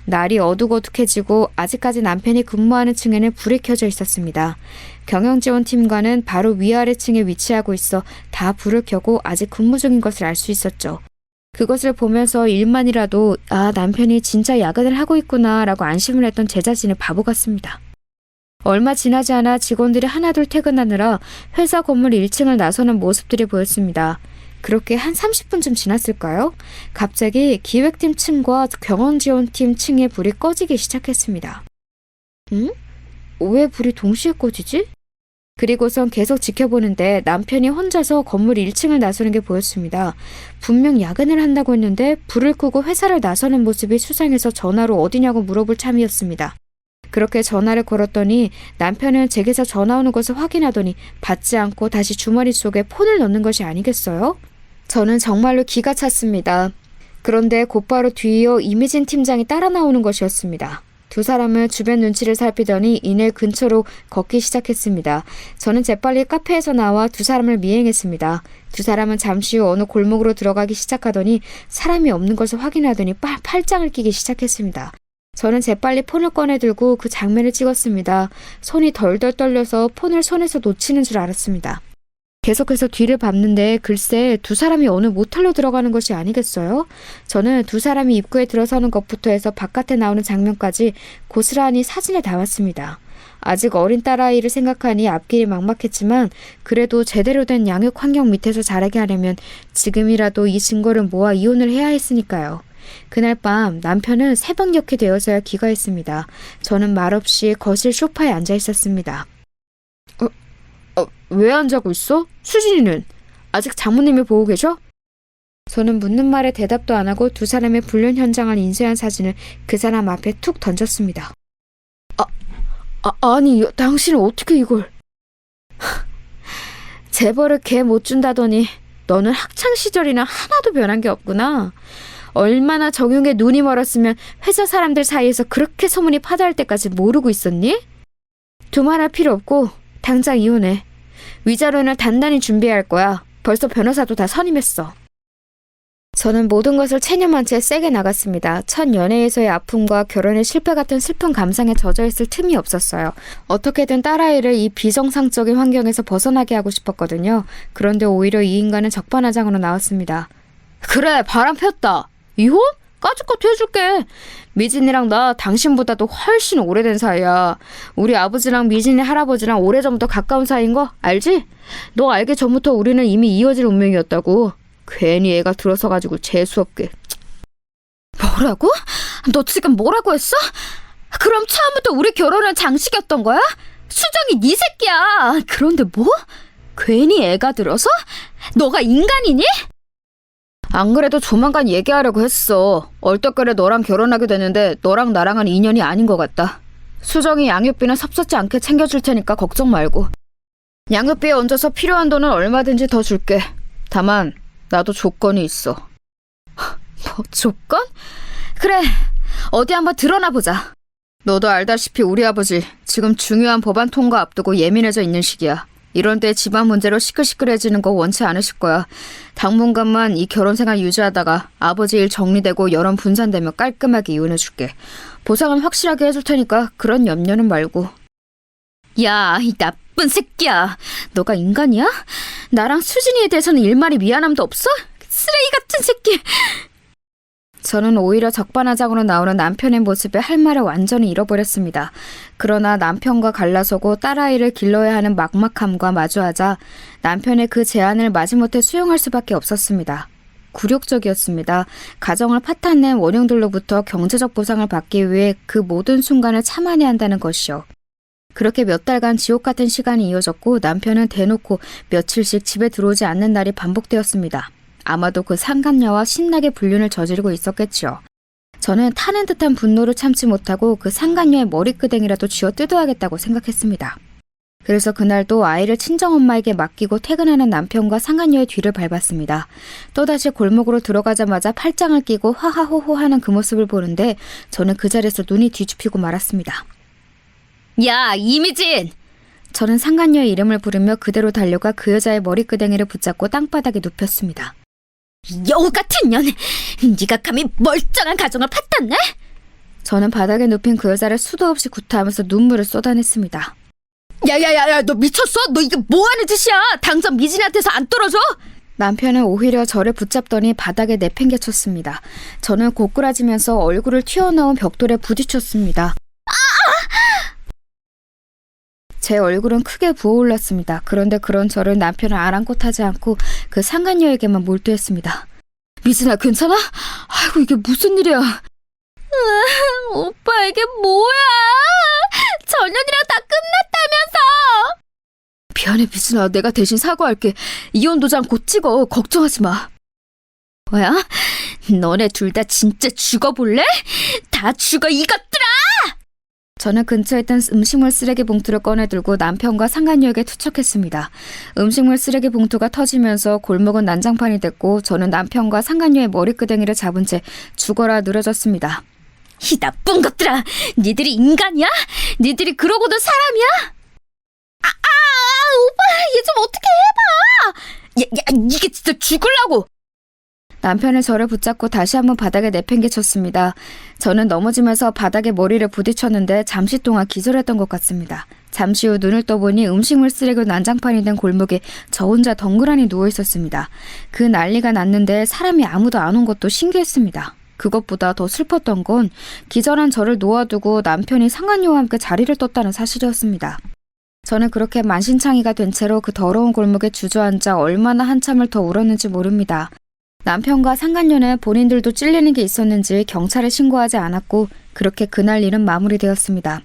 날이 어둑어둑해지고 아직까지 남편이 근무하는 층에는 불이 켜져 있었습니다. 경영지원팀과는 바로 위아래층에 위치하고 있어 다 불을 켜고 아직 근무 중인 것을 알 수 있었죠. 그것을 보면서 일만이라도 남편이 진짜 야근을 하고 있구나 라고 안심을 했던 제 자신이 바보 같습니다. 얼마 지나지 않아 직원들이 하나둘 퇴근하느라 회사 건물 1층을 나서는 모습들이 보였습니다. 그렇게 한 30분쯤 지났을까요? 갑자기 기획팀 층과 경영지원팀 층의 불이 꺼지기 시작했습니다. 왜 불이 동시에 꺼지지? 그리고선 계속 지켜보는데 남편이 혼자서 건물 1층을 나서는 게 보였습니다. 분명 야근을 한다고 했는데 불을 끄고 회사를 나서는 모습이 수상해서 전화로 어디냐고 물어볼 참이었습니다. 그렇게 전화를 걸었더니 남편은 제게서 전화 오는 것을 확인하더니 받지 않고 다시 주머니 속에 폰을 넣는 것이 아니겠어요? 저는 정말로 기가 찼습니다. 그런데 곧바로 뒤이어 이미진 팀장이 따라 나오는 것이었습니다. 두 사람은 주변 눈치를 살피더니 이내 근처로 걷기 시작했습니다. 저는 재빨리 카페에서 나와 두 사람을 미행했습니다. 두 사람은 잠시 후 어느 골목으로 들어가기 시작하더니 사람이 없는 것을 확인하더니 팔짱을 끼기 시작했습니다. 저는 재빨리 폰을 꺼내 들고 그 장면을 찍었습니다. 손이 덜덜 떨려서 폰을 손에서 놓치는 줄 알았습니다. 계속해서 뒤를 밟는데 글쎄 두 사람이 어느 모텔로 들어가는 것이 아니겠어요? 저는 두 사람이 입구에 들어서는 것부터 해서 바깥에 나오는 장면까지 고스란히 사진에 담았습니다. 아직 어린 딸아이를 생각하니 앞길이 막막했지만 그래도 제대로 된 양육 환경 밑에서 자라게 하려면 지금이라도 이 증거를 모아 이혼을 해야 했으니까요. 그날 밤 남편은 새벽녘이 되어서야 귀가했습니다. 저는 말없이 거실 소파에 앉아 있었습니다. 왜 안 자고 있어? 수진이는? 아직 장모님이 보고 계셔? 저는 묻는 말에 대답도 안 하고 두 사람의 불륜 현장을 인쇄한 사진을 그 사람 앞에 툭 던졌습니다. 아니, 당신은 어떻게 이걸... 재벌을 개 못 준다더니 너는 학창시절이나 하나도 변한 게 없구나. 얼마나 정용에 눈이 멀었으면 회사 사람들 사이에서 그렇게 소문이 파다할 때까지 모르고 있었니? 두말할 필요 없고 당장 이혼해. 위자료는 단단히 준비해야 할 거야. 벌써 변호사도 다 선임했어. 저는 모든 것을 체념한 채 세게 나갔습니다. 첫 연애에서의 아픔과 결혼의 실패 같은 슬픈 감상에 젖어있을 틈이 없었어요. 어떻게든 딸아이를 이 비정상적인 환경에서 벗어나게 하고 싶었거든요. 그런데 오히려 이 인간은 적반하장으로 나왔습니다. 그래, 바람 폈다. 이혼? 까짓것 해줄게. 미진이랑 나 당신보다도 훨씬 오래된 사이야. 우리 아버지랑 미진이 할아버지랑 오래전부터 가까운 사이인 거 알지? 너 알기 전부터 우리는 이미 이어질 운명이었다고. 괜히 애가 들어서가지고 재수없게. 뭐라고? 너 지금 뭐라고 했어? 그럼 처음부터 우리 결혼은 장식이었던 거야? 수정이 네 새끼야. 그런데 뭐? 괜히 애가 들어서? 너가 인간이니? 안 그래도 조만간 얘기하려고 했어. 얼떨결에 너랑 결혼하게 되는데 너랑 나랑은 인연이 아닌 것 같다. 수정이 양육비는 섭섭지 않게 챙겨줄 테니까 걱정 말고. 양육비에 얹어서 필요한 돈은 얼마든지 더 줄게. 다만 나도 조건이 있어. 뭐 조건? 그래, 어디 한번 드러나 보자. 너도 알다시피 우리 아버지 지금 중요한 법안 통과 앞두고 예민해져 있는 시기야. 이런 때 집안 문제로 시끌시끌해지는 거 원치 않으실 거야. 당분간만 이 결혼 생활 유지하다가 아버지 일 정리되고 여론 분산되면 깔끔하게 이혼해줄게. 보상은 확실하게 해줄 테니까 그런 염려는 말고. 야, 이 나쁜 새끼야. 너가 인간이야? 나랑 수진이에 대해서는 일말이 미안함도 없어? 쓰레기 같은 새끼. 저는 오히려 적반하장으로 나오는 남편의 모습에 할 말을 완전히 잃어버렸습니다. 그러나 남편과 갈라서고 딸아이를 길러야 하는 막막함과 마주하자 남편의 그 제안을 마지못해 수용할 수밖에 없었습니다. 굴욕적이었습니다. 가정을 파탄낸 원흉들로부터 경제적 보상을 받기 위해 그 모든 순간을 참아내야 한다는 것이요. 그렇게 몇 달간 지옥 같은 시간이 이어졌고 남편은 대놓고 며칠씩 집에 들어오지 않는 날이 반복되었습니다. 아마도 그 상간녀와 신나게 불륜을 저지르고 있었겠지요. 저는 타는 듯한 분노를 참지 못하고 그 상간녀의 머리끄댕이라도 쥐어 뜯어야겠다고 생각했습니다. 그래서 그날도 아이를 친정엄마에게 맡기고 퇴근하는 남편과 상간녀의 뒤를 밟았습니다. 또다시 골목으로 들어가자마자 팔짱을 끼고 하하호호 하는 그 모습을 보는데 저는 그 자리에서 눈이 뒤집히고 말았습니다. 야, 이미진! 저는 상간녀의 이름을 부르며 그대로 달려가 그 여자의 머리끄댕이를 붙잡고 땅바닥에 눕혔습니다. 여우 같은 년! 네가 감히 멀쩡한 가정을 파탄내? 저는 바닥에 눕힌 그 여자를 수도 없이 구타하면서 눈물을 쏟아냈습니다. 야야야야, 너 미쳤어? 너 이게 뭐하는 짓이야? 당장 미진한테서 안 떨어져? 남편은 오히려 저를 붙잡더니 바닥에 내팽개쳤습니다. 저는 고꾸라지면서 얼굴을 튀어나온 벽돌에 부딪혔습니다. 제 얼굴은 크게 부어올랐습니다. 그런데 그런 저를 남편은 아랑곳하지 않고 그 상간녀에게만 몰두했습니다. 미진아, 괜찮아? 아이고, 이게 무슨 일이야? 오빠, 이게 뭐야? 전현이랑 다 끝났다면서! 미안해, 미진아. 내가 대신 사과할게. 이혼 도장 곧 찍어. 걱정하지 마. 뭐야? 너네 둘 다 진짜 죽어볼래? 다 죽어, 이것들아! 저는 근처에 있던 음식물 쓰레기 봉투를 꺼내들고 남편과 상간녀에게 투척했습니다. 음식물 쓰레기 봉투가 터지면서 골목은 난장판이 됐고 저는 남편과 상간녀의 머리끄댕이를 잡은 채 죽어라 늘어졌습니다. 이 나쁜 것들아! 니들이 인간이야? 니들이 그러고도 사람이야? 오빠, 얘 좀 어떻게 해봐! 이게 진짜 죽으려고! 남편은 저를 붙잡고 다시 한번 바닥에 내팽개쳤습니다. 저는 넘어지면서 바닥에 머리를 부딪혔는데 잠시 동안 기절했던 것 같습니다. 잠시 후 눈을 떠보니 음식물 쓰레기 난장판이 된 골목에 저 혼자 덩그러니 누워있었습니다. 그 난리가 났는데 사람이 아무도 안 온 것도 신기했습니다. 그것보다 더 슬펐던 건 기절한 저를 놓아두고 남편이 상간녀와 함께 자리를 떴다는 사실이었습니다. 저는 그렇게 만신창이가 된 채로 그 더러운 골목에 주저앉아 얼마나 한참을 더 울었는지 모릅니다. 남편과 상간녀는 본인들도 찔리는 게 있었는지 경찰에 신고하지 않았고 그렇게 그날 일은 마무리되었습니다.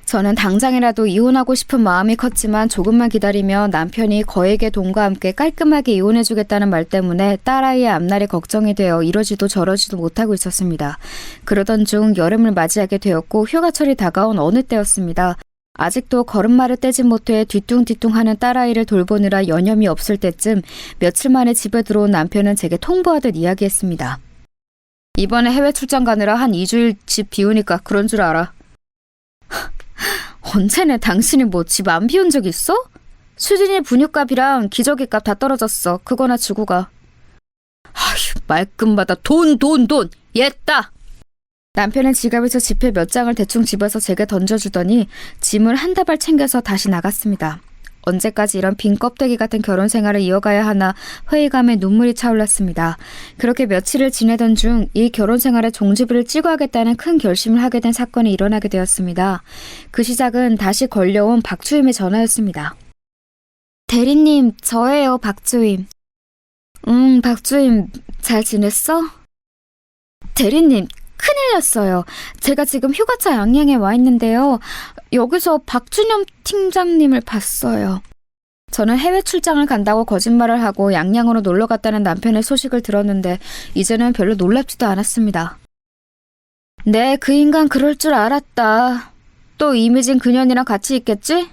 저는 당장이라도 이혼하고 싶은 마음이 컸지만 조금만 기다리며 남편이 거액의 돈과 함께 깔끔하게 이혼해주겠다는 말 때문에 딸아이의 앞날이 걱정이 되어 이러지도 저러지도 못하고 있었습니다. 그러던 중 여름을 맞이하게 되었고 휴가철이 다가온 어느 때였습니다. 아직도 걸음마를 떼지 못해 뒤뚱뒤뚱하는 딸아이를 돌보느라 여념이 없을 때쯤 며칠 만에 집에 들어온 남편은 제게 통보하듯 이야기했습니다. 이번에 해외 출장 가느라 한 2주일 집 비우니까 그런 줄 알아. 언제네 당신이 뭐 집 안 비운 적 있어? 수진이 분유값이랑 기저귀값 다 떨어졌어. 그거나 주고 가. 아휴, 말끝마다 돈! 얘다! 남편은 지갑에서 지폐 몇 장을 대충 집어서 제게 던져주더니 짐을 한 다발 챙겨서 다시 나갔습니다. 언제까지 이런 빈 껍데기 같은 결혼 생활을 이어가야 하나 회의감에 눈물이 차올랐습니다. 그렇게 며칠을 지내던 중 이 결혼 생활의 종지부를 찍어야겠다는 큰 결심을 하게 된 사건이 일어나게 되었습니다. 그 시작은 다시 걸려온 박주임의 전화였습니다. 대리님, 저예요, 박주임. 박주임, 잘 지냈어? 대리님, 큰일 났어요. 제가 지금 휴가차 양양에 와 있는데요. 여기서 박준영 팀장님을 봤어요. 저는 해외 출장을 간다고 거짓말을 하고 양양으로 놀러 갔다는 남편의 소식을 들었는데 이제는 별로 놀랍지도 않았습니다. 네, 그 인간 그럴 줄 알았다. 또 이미진 그년이랑 같이 있겠지?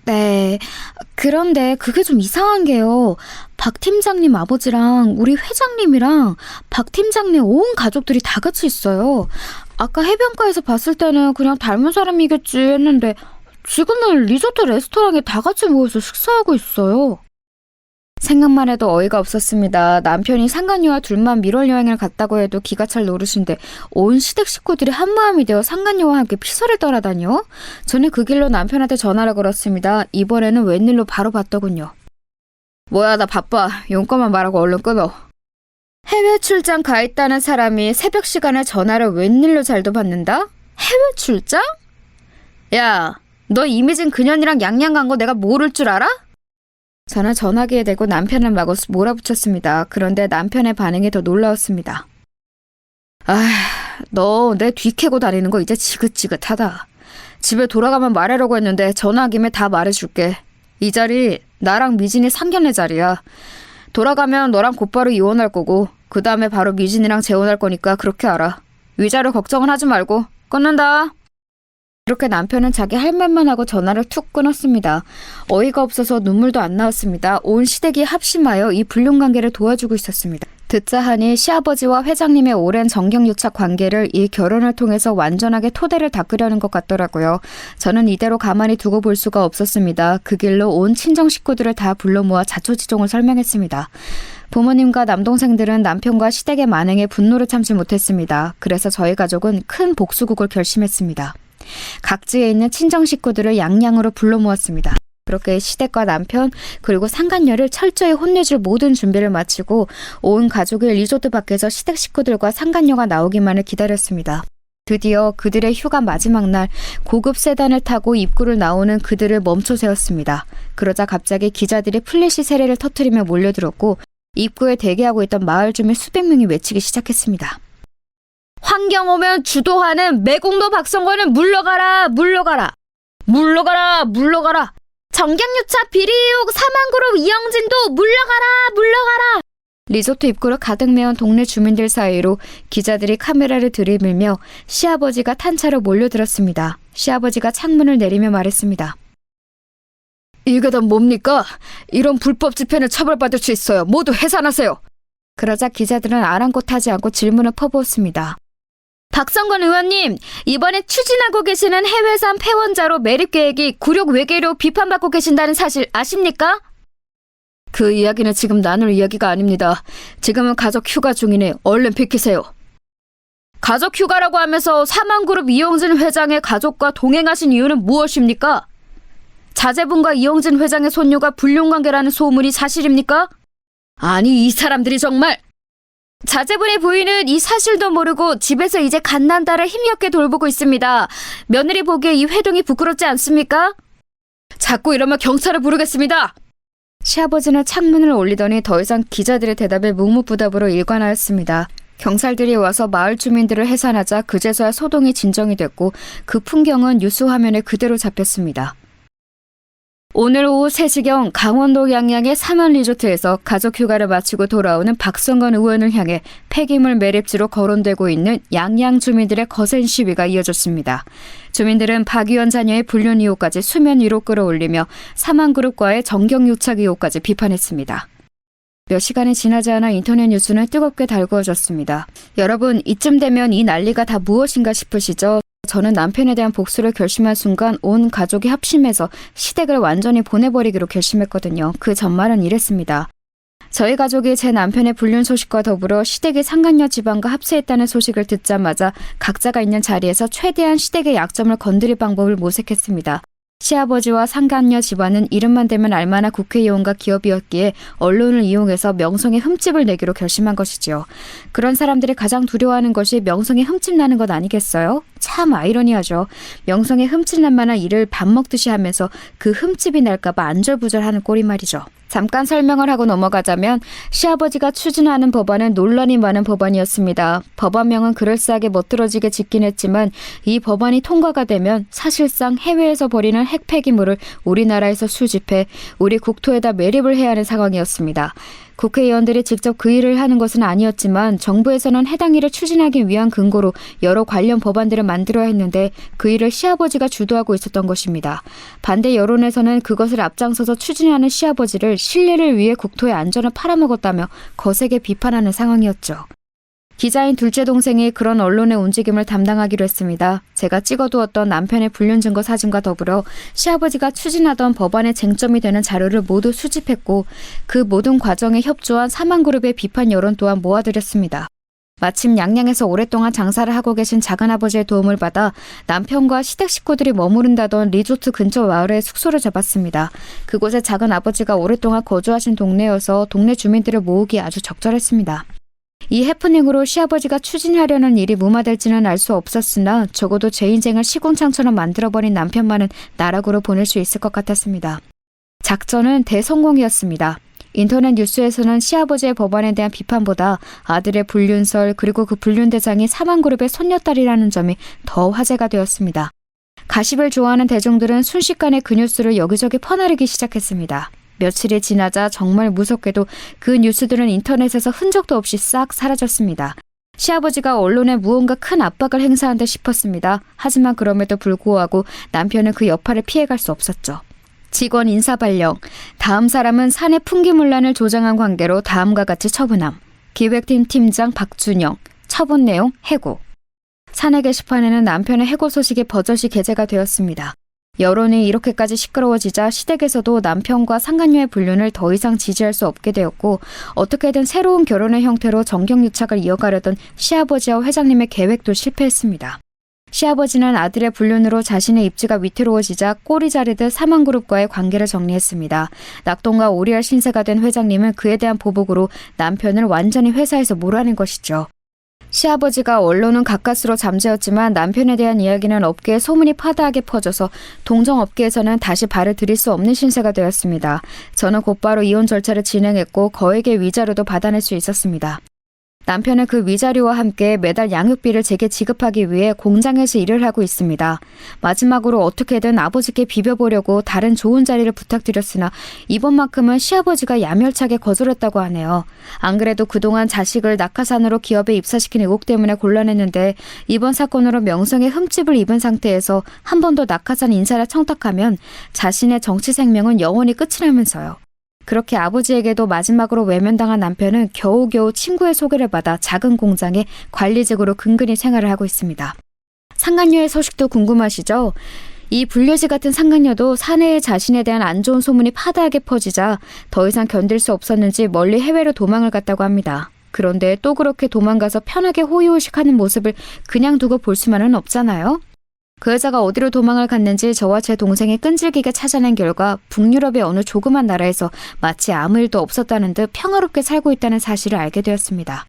네, 그런데 그게 좀 이상한 게요. 박 팀장님 아버지랑 우리 회장님이랑 박 팀장님 온 가족들이 다 같이 있어요. 아까 해변가에서 봤을 때는 그냥 닮은 사람이겠지 했는데 지금은 리조트 레스토랑에 다 같이 모여서 식사하고 있어요. 생각만 해도 어이가 없었습니다. 남편이 상간녀와 둘만 밀월 여행을 갔다고 해도 기가 찰 노릇인데 온 시댁 식구들이 한마음이 되어 상간녀와 함께 피서를 떠나다녀? 저는 그 길로 남편한테 전화를 걸었습니다. 이번에는 웬일로 바로 받더군요. 뭐야, 나 바빠. 용건만 말하고 얼른 끊어. 해외 출장 가 있다는 사람이 새벽 시간에 전화를 웬일로 잘도 받는다? 해외 출장? 야, 너 이미진 그년이랑 양양 간 거 내가 모를 줄 알아? 저는 전화기에 대고 남편을 마구 몰아붙였습니다. 그런데 남편의 반응이 더 놀라웠습니다. 너 내 뒤 캐고 다니는 거 이제 지긋지긋하다. 집에 돌아가면 말하려고 했는데 전화 김에 다 말해줄게. 이 자리 나랑 미진이 상견례 자리야. 돌아가면 너랑 곧바로 이혼할 거고 그 다음에 바로 미진이랑 재혼할 거니까 그렇게 알아. 위자료 걱정은 하지 말고. 끊는다. 이렇게 남편은 자기 할 말만 하고 전화를 툭 끊었습니다. 어이가 없어서 눈물도 안 나왔습니다. 온 시댁이 합심하여 이 불륜관계를 도와주고 있었습니다. 듣자 하니 시아버지와 회장님의 오랜 정경유착 관계를 이 결혼을 통해서 완전하게 토대를 닦으려는 것 같더라고요. 저는 이대로 가만히 두고 볼 수가 없었습니다. 그 길로 온 친정 식구들을 다 불러 모아 자초지종을 설명했습니다. 부모님과 남동생들은 남편과 시댁의 만행에 분노를 참지 못했습니다. 그래서 저희 가족은 큰 복수국을 결심했습니다. 각지에 있는 친정 식구들을 양양으로 불러 모았습니다. 그렇게 시댁과 남편 그리고 상간녀를 철저히 혼내줄 모든 준비를 마치고 온 가족이 리조트 밖에서 시댁 식구들과 상간녀가 나오기만을 기다렸습니다. 드디어 그들의 휴가 마지막 날 고급 세단을 타고 입구를 나오는 그들을 멈춰 세웠습니다. 그러자 갑자기 기자들이 플래시 세례를 터뜨리며 몰려들었고 입구에 대기하고 있던 마을 주민 수백 명이 외치기 시작했습니다. 환경 오면 주도하는 매국노 박성권은 물러가라, 물러가라, 물러가라, 물러가라. 정경유착 비리의혹 사망그룹 이영진도 물러가라, 물러가라. 리조트 입구를 가득 메운 동네 주민들 사이로 기자들이 카메라를 들이밀며 시아버지가 탄차로 몰려들었습니다. 시아버지가 창문을 내리며 말했습니다. 이게 다 뭡니까? 이런 불법 집회는 처벌받을 수 있어요. 모두 해산하세요. 그러자 기자들은 아랑곳하지 않고 질문을 퍼부었습니다. 박성권 의원님, 이번에 추진하고 계시는 해외산 폐원자로 매립 계획이 굴욕 외계로 비판받고 계신다는 사실 아십니까? 그 이야기는 지금 나눌 이야기가 아닙니다. 지금은 가족 휴가 중이니 얼른 비키세요. 가족 휴가라고 하면서 사망그룹 이영진 회장의 가족과 동행하신 이유는 무엇입니까? 자제분과 이영진 회장의 손녀가 불륜관계라는 소문이 사실입니까? 아니, 이 사람들이 정말... 자제분의 부인은 이 사실도 모르고 집에서 이제 갓난 딸을 힘겹게 돌보고 있습니다. 며느리 보기에 이 회동이 부끄럽지 않습니까? 자꾸 이러면 경찰을 부르겠습니다. 시아버지는 창문을 올리더니 더 이상 기자들의 대답에 묵묵부답으로 일관하였습니다. 경찰들이 와서 마을 주민들을 해산하자 그제서야 소동이 진정이 됐고 그 풍경은 뉴스 화면에 그대로 잡혔습니다. 오늘 오후 3시경 강원도 양양의 삼원 리조트에서 가족 휴가를 마치고 돌아오는 박성건 의원을 향해 폐기물 매립지로 거론되고 있는 양양 주민들의 거센 시위가 이어졌습니다. 주민들은 박 의원 자녀의 불륜 의혹까지 수면 위로 끌어올리며 사망그룹과의 정경유착 의혹까지 비판했습니다. 몇 시간이 지나지 않아 인터넷 뉴스는 뜨겁게 달구어졌습니다. 여러분, 이쯤 되면 이 난리가 다 무엇인가 싶으시죠? 저는 남편에 대한 복수를 결심한 순간 온 가족이 합심해서 시댁을 완전히 보내버리기로 결심했거든요. 그 전말은 이랬습니다. 저희 가족이 제 남편의 불륜 소식과 더불어 시댁이 상간녀 집안과 합세했다는 소식을 듣자마자 각자가 있는 자리에서 최대한 시댁의 약점을 건드릴 방법을 모색했습니다. 시아버지와 상간녀 집안은 이름만 대면 알만한 국회의원과 기업이었기에 언론을 이용해서 명성에 흠집을 내기로 결심한 것이지요. 그런 사람들이 가장 두려워하는 것이 명성에 흠집 나는 것 아니겠어요? 참 아이러니하죠. 명성에 흠집 날 만한 일을 밥 먹듯이 하면서 그 흠집이 날까봐 안절부절하는 꼴이 말이죠. 잠깐 설명을 하고 넘어가자면 시아버지가 추진하는 법안은 논란이 많은 법안이었습니다. 법안명은 그럴싸하게 멋들어지게 짓긴 했지만 이 법안이 통과가 되면 사실상 해외에서 버리는 핵 폐기물을 우리나라에서 수집해 우리 국토에다 매립을 해야 하는 상황이었습니다. 국회의원들이 직접 그 일을 하는 것은 아니었지만 정부에서는 해당 일을 추진하기 위한 근거로 여러 관련 법안들을 만들어야 했는데 그 일을 시아버지가 주도하고 있었던 것입니다. 반대 여론에서는 그것을 앞장서서 추진하는 시아버지를 신뢰를 위해 국토의 안전을 팔아먹었다며 거세게 비판하는 상황이었죠. 기자인 둘째 동생이 그런 언론의 움직임을 담당하기로 했습니다. 제가 찍어두었던 남편의 불륜 증거 사진과 더불어 시아버지가 추진하던 법안의 쟁점이 되는 자료를 모두 수집했고 그 모든 과정에 협조한 사망그룹의 비판 여론 또한 모아드렸습니다. 마침 양양에서 오랫동안 장사를 하고 계신 작은아버지의 도움을 받아 남편과 시댁 식구들이 머무른다던 리조트 근처 마을에 숙소를 잡았습니다. 그곳에 작은아버지가 오랫동안 거주하신 동네여서 동네 주민들을 모으기 아주 적절했습니다. 이 해프닝으로 시아버지가 추진하려는 일이 무마될지는 알 수 없었으나 적어도 제 인생을 시궁창처럼 만들어버린 남편만은 나락으로 보낼 수 있을 것 같았습니다. 작전은 대성공이었습니다. 인터넷 뉴스에서는 시아버지의 법안에 대한 비판보다 아들의 불륜설 그리고 그 불륜 대상이 사망그룹의 손녀딸이라는 점이 더 화제가 되었습니다. 가십을 좋아하는 대중들은 순식간에 그 뉴스를 여기저기 퍼나르기 시작했습니다. 며칠이 지나자 정말 무섭게도 그 뉴스들은 인터넷에서 흔적도 없이 싹 사라졌습니다. 시아버지가 언론에 무언가 큰 압박을 행사한 듯 싶었습니다. 하지만 그럼에도 불구하고 남편은 그 여파를 피해갈 수 없었죠. 직원 인사 발령, 다음 사람은 사내 풍기문란을 조장한 관계로 다음과 같이 처분함. 기획팀 팀장 박준영, 처분 내용 해고. 사내 게시판에는 남편의 해고 소식이 버젓이 게재가 되었습니다. 여론이 이렇게까지 시끄러워지자 시댁에서도 남편과 상간녀의 불륜을 더 이상 지지할 수 없게 되었고 어떻게든 새로운 결혼의 형태로 정경유착을 이어가려던 시아버지와 회장님의 계획도 실패했습니다. 시아버지는 아들의 불륜으로 자신의 입지가 위태로워지자 꼬리 자르듯 사망그룹과의 관계를 정리했습니다. 낙동과 오리알 신세가 된 회장님은 그에 대한 보복으로 남편을 완전히 회사에서 몰아낸 것이죠. 시아버지가 언론은 가까스로 잠재웠지만 남편에 대한 이야기는 업계에 소문이 파다하게 퍼져서 동정업계에서는 다시 발을 들일 수 없는 신세가 되었습니다. 저는 곧바로 이혼 절차를 진행했고 거액의 위자료도 받아낼 수 있었습니다. 남편은 그 위자료와 함께 매달 양육비를 제게 지급하기 위해 공장에서 일을 하고 있습니다. 마지막으로 어떻게든 아버지께 비벼보려고 다른 좋은 자리를 부탁드렸으나 이번만큼은 시아버지가 야멸차게 거절했다고 하네요. 안 그래도 그동안 자식을 낙하산으로 기업에 입사시킨 의혹 때문에 곤란했는데 이번 사건으로 명성에 흠집을 입은 상태에서 한 번 더 낙하산 인사를 청탁하면 자신의 정치 생명은 영원히 끝이 나면서요. 그렇게 아버지에게도 마지막으로 외면당한 남편은 겨우겨우 친구의 소개를 받아 작은 공장에 관리직으로 근근히 생활을 하고 있습니다. 상간녀의 소식도 궁금하시죠? 이 불려지 같은 상간녀도 사내에 자신에 대한 안 좋은 소문이 파다하게 퍼지자 더 이상 견딜 수 없었는지 멀리 해외로 도망을 갔다고 합니다. 그런데 또 그렇게 도망가서 편하게 호의호식하는 모습을 그냥 두고 볼 수만은 없잖아요? 그 여자가 어디로 도망을 갔는지 저와 제 동생이 끈질기게 찾아낸 결과 북유럽의 어느 조그만 나라에서 마치 아무 일도 없었다는 듯 평화롭게 살고 있다는 사실을 알게 되었습니다.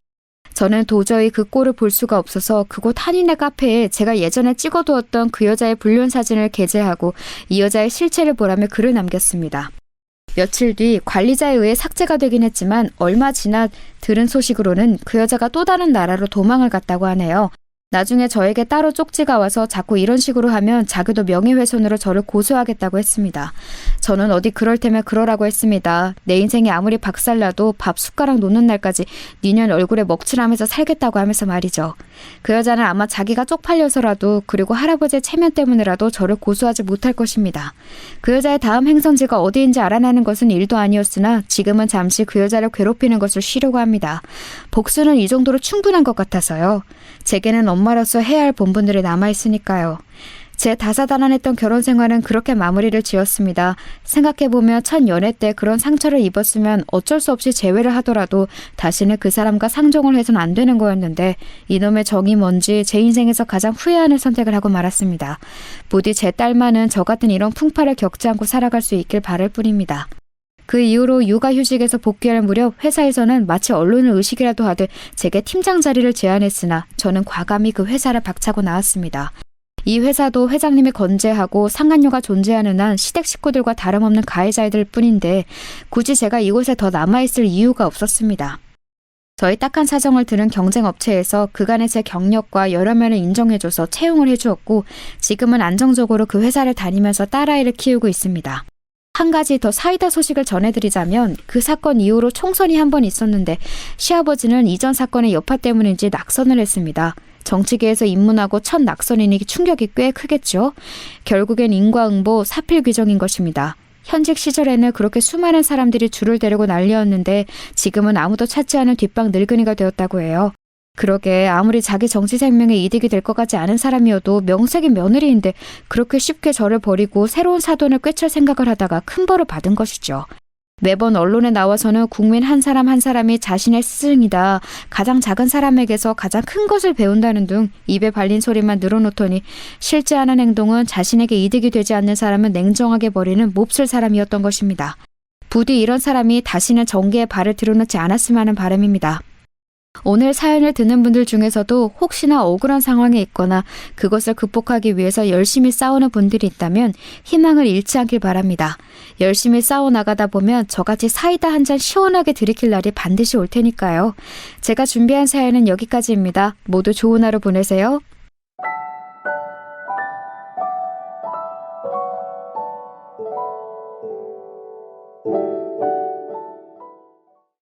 저는 도저히 그 꼴을 볼 수가 없어서 그곳 한인의 카페에 제가 예전에 찍어두었던 그 여자의 불륜 사진을 게재하고 이 여자의 실체를 보라며 글을 남겼습니다. 며칠 뒤 관리자에 의해 삭제가 되긴 했지만 얼마 지나 들은 소식으로는 그 여자가 또 다른 나라로 도망을 갔다고 하네요. 나중에 저에게 따로 쪽지가 와서 자꾸 이런 식으로 하면 자기도 명예훼손으로 저를 고소하겠다고 했습니다. 저는 어디 그럴 테면 그러라고 했습니다. 내 인생이 아무리 박살나도 밥 숟가락 놓는 날까지 니년 얼굴에 먹칠하면서 살겠다고 하면서 말이죠. 그 여자는 아마 자기가 쪽팔려서라도 그리고 할아버지의 체면 때문에라도 저를 고소하지 못할 것입니다. 그 여자의 다음 행선지가 어디인지 알아내는 것은 일도 아니었으나 지금은 잠시 그 여자를 괴롭히는 것을 쉬려고 합니다. 복수는 이 정도로 충분한 것 같아서요. 제게는 엄마로서 해야 할 본분들이 남아있으니까요. 제 다사다난했던 결혼 생활은 그렇게 마무리를 지었습니다. 생각해보면 첫 연애 때 그런 상처를 입었으면 어쩔 수 없이 재회를 하더라도 다시는 그 사람과 상종을 해선 안 되는 거였는데 이놈의 정이 뭔지 제 인생에서 가장 후회하는 선택을 하고 말았습니다. 부디 제 딸만은 저 같은 이런 풍파를 겪지 않고 살아갈 수 있길 바랄 뿐입니다. 그 이후로 육아휴직에서 복귀할 무렵 회사에서는 마치 언론을 의식이라도 하듯 제게 팀장 자리를 제안했으나 저는 과감히 그 회사를 박차고 나왔습니다. 이 회사도 회장님이 건재하고 상간녀가 존재하는 한 시댁 식구들과 다름없는 가해자들 뿐인데 굳이 제가 이곳에 더 남아있을 이유가 없었습니다. 저희 딱한 사정을 들은 경쟁업체에서 그간의 제 경력과 여러 면을 인정해줘서 채용을 해주었고 지금은 안정적으로 그 회사를 다니면서 딸아이를 키우고 있습니다. 한 가지 더 사이다 소식을 전해드리자면 그 사건 이후로 총선이 한 번 있었는데 시아버지는 이전 사건의 여파 때문인지 낙선을 했습니다. 정치계에서 입문하고 첫 낙선이니 충격이 꽤 크겠죠. 결국엔 인과응보 사필 규정인 것입니다. 현직 시절에는 그렇게 수많은 사람들이 줄을 대려고 난리였는데 지금은 아무도 찾지 않은 뒷방 늙은이가 되었다고 해요. 그러게 아무리 자기 정치 생명에 이득이 될 것 같지 않은 사람이어도 명색인 며느리인데 그렇게 쉽게 저를 버리고 새로운 사돈을 꿰찰 생각을 하다가 큰 벌을 받은 것이죠. 매번 언론에 나와서는 국민 한 사람 한 사람이 자신의 스승이다. 가장 작은 사람에게서 가장 큰 것을 배운다는 등 입에 발린 소리만 늘어놓더니 실제 하는 행동은 자신에게 이득이 되지 않는 사람은 냉정하게 버리는 몹쓸 사람이었던 것입니다. 부디 이런 사람이 다시는 정계에 발을 들여놓지 않았으면 하는 바람입니다. 오늘 사연을 듣는 분들 중에서도 혹시나 억울한 상황에 있거나 그것을 극복하기 위해서 열심히 싸우는 분들이 있다면 희망을 잃지 않길 바랍니다. 열심히 싸워나가다 보면 저같이 사이다 한 잔 시원하게 들이킬 날이 반드시 올 테니까요. 제가 준비한 사연은 여기까지입니다. 모두 좋은 하루 보내세요.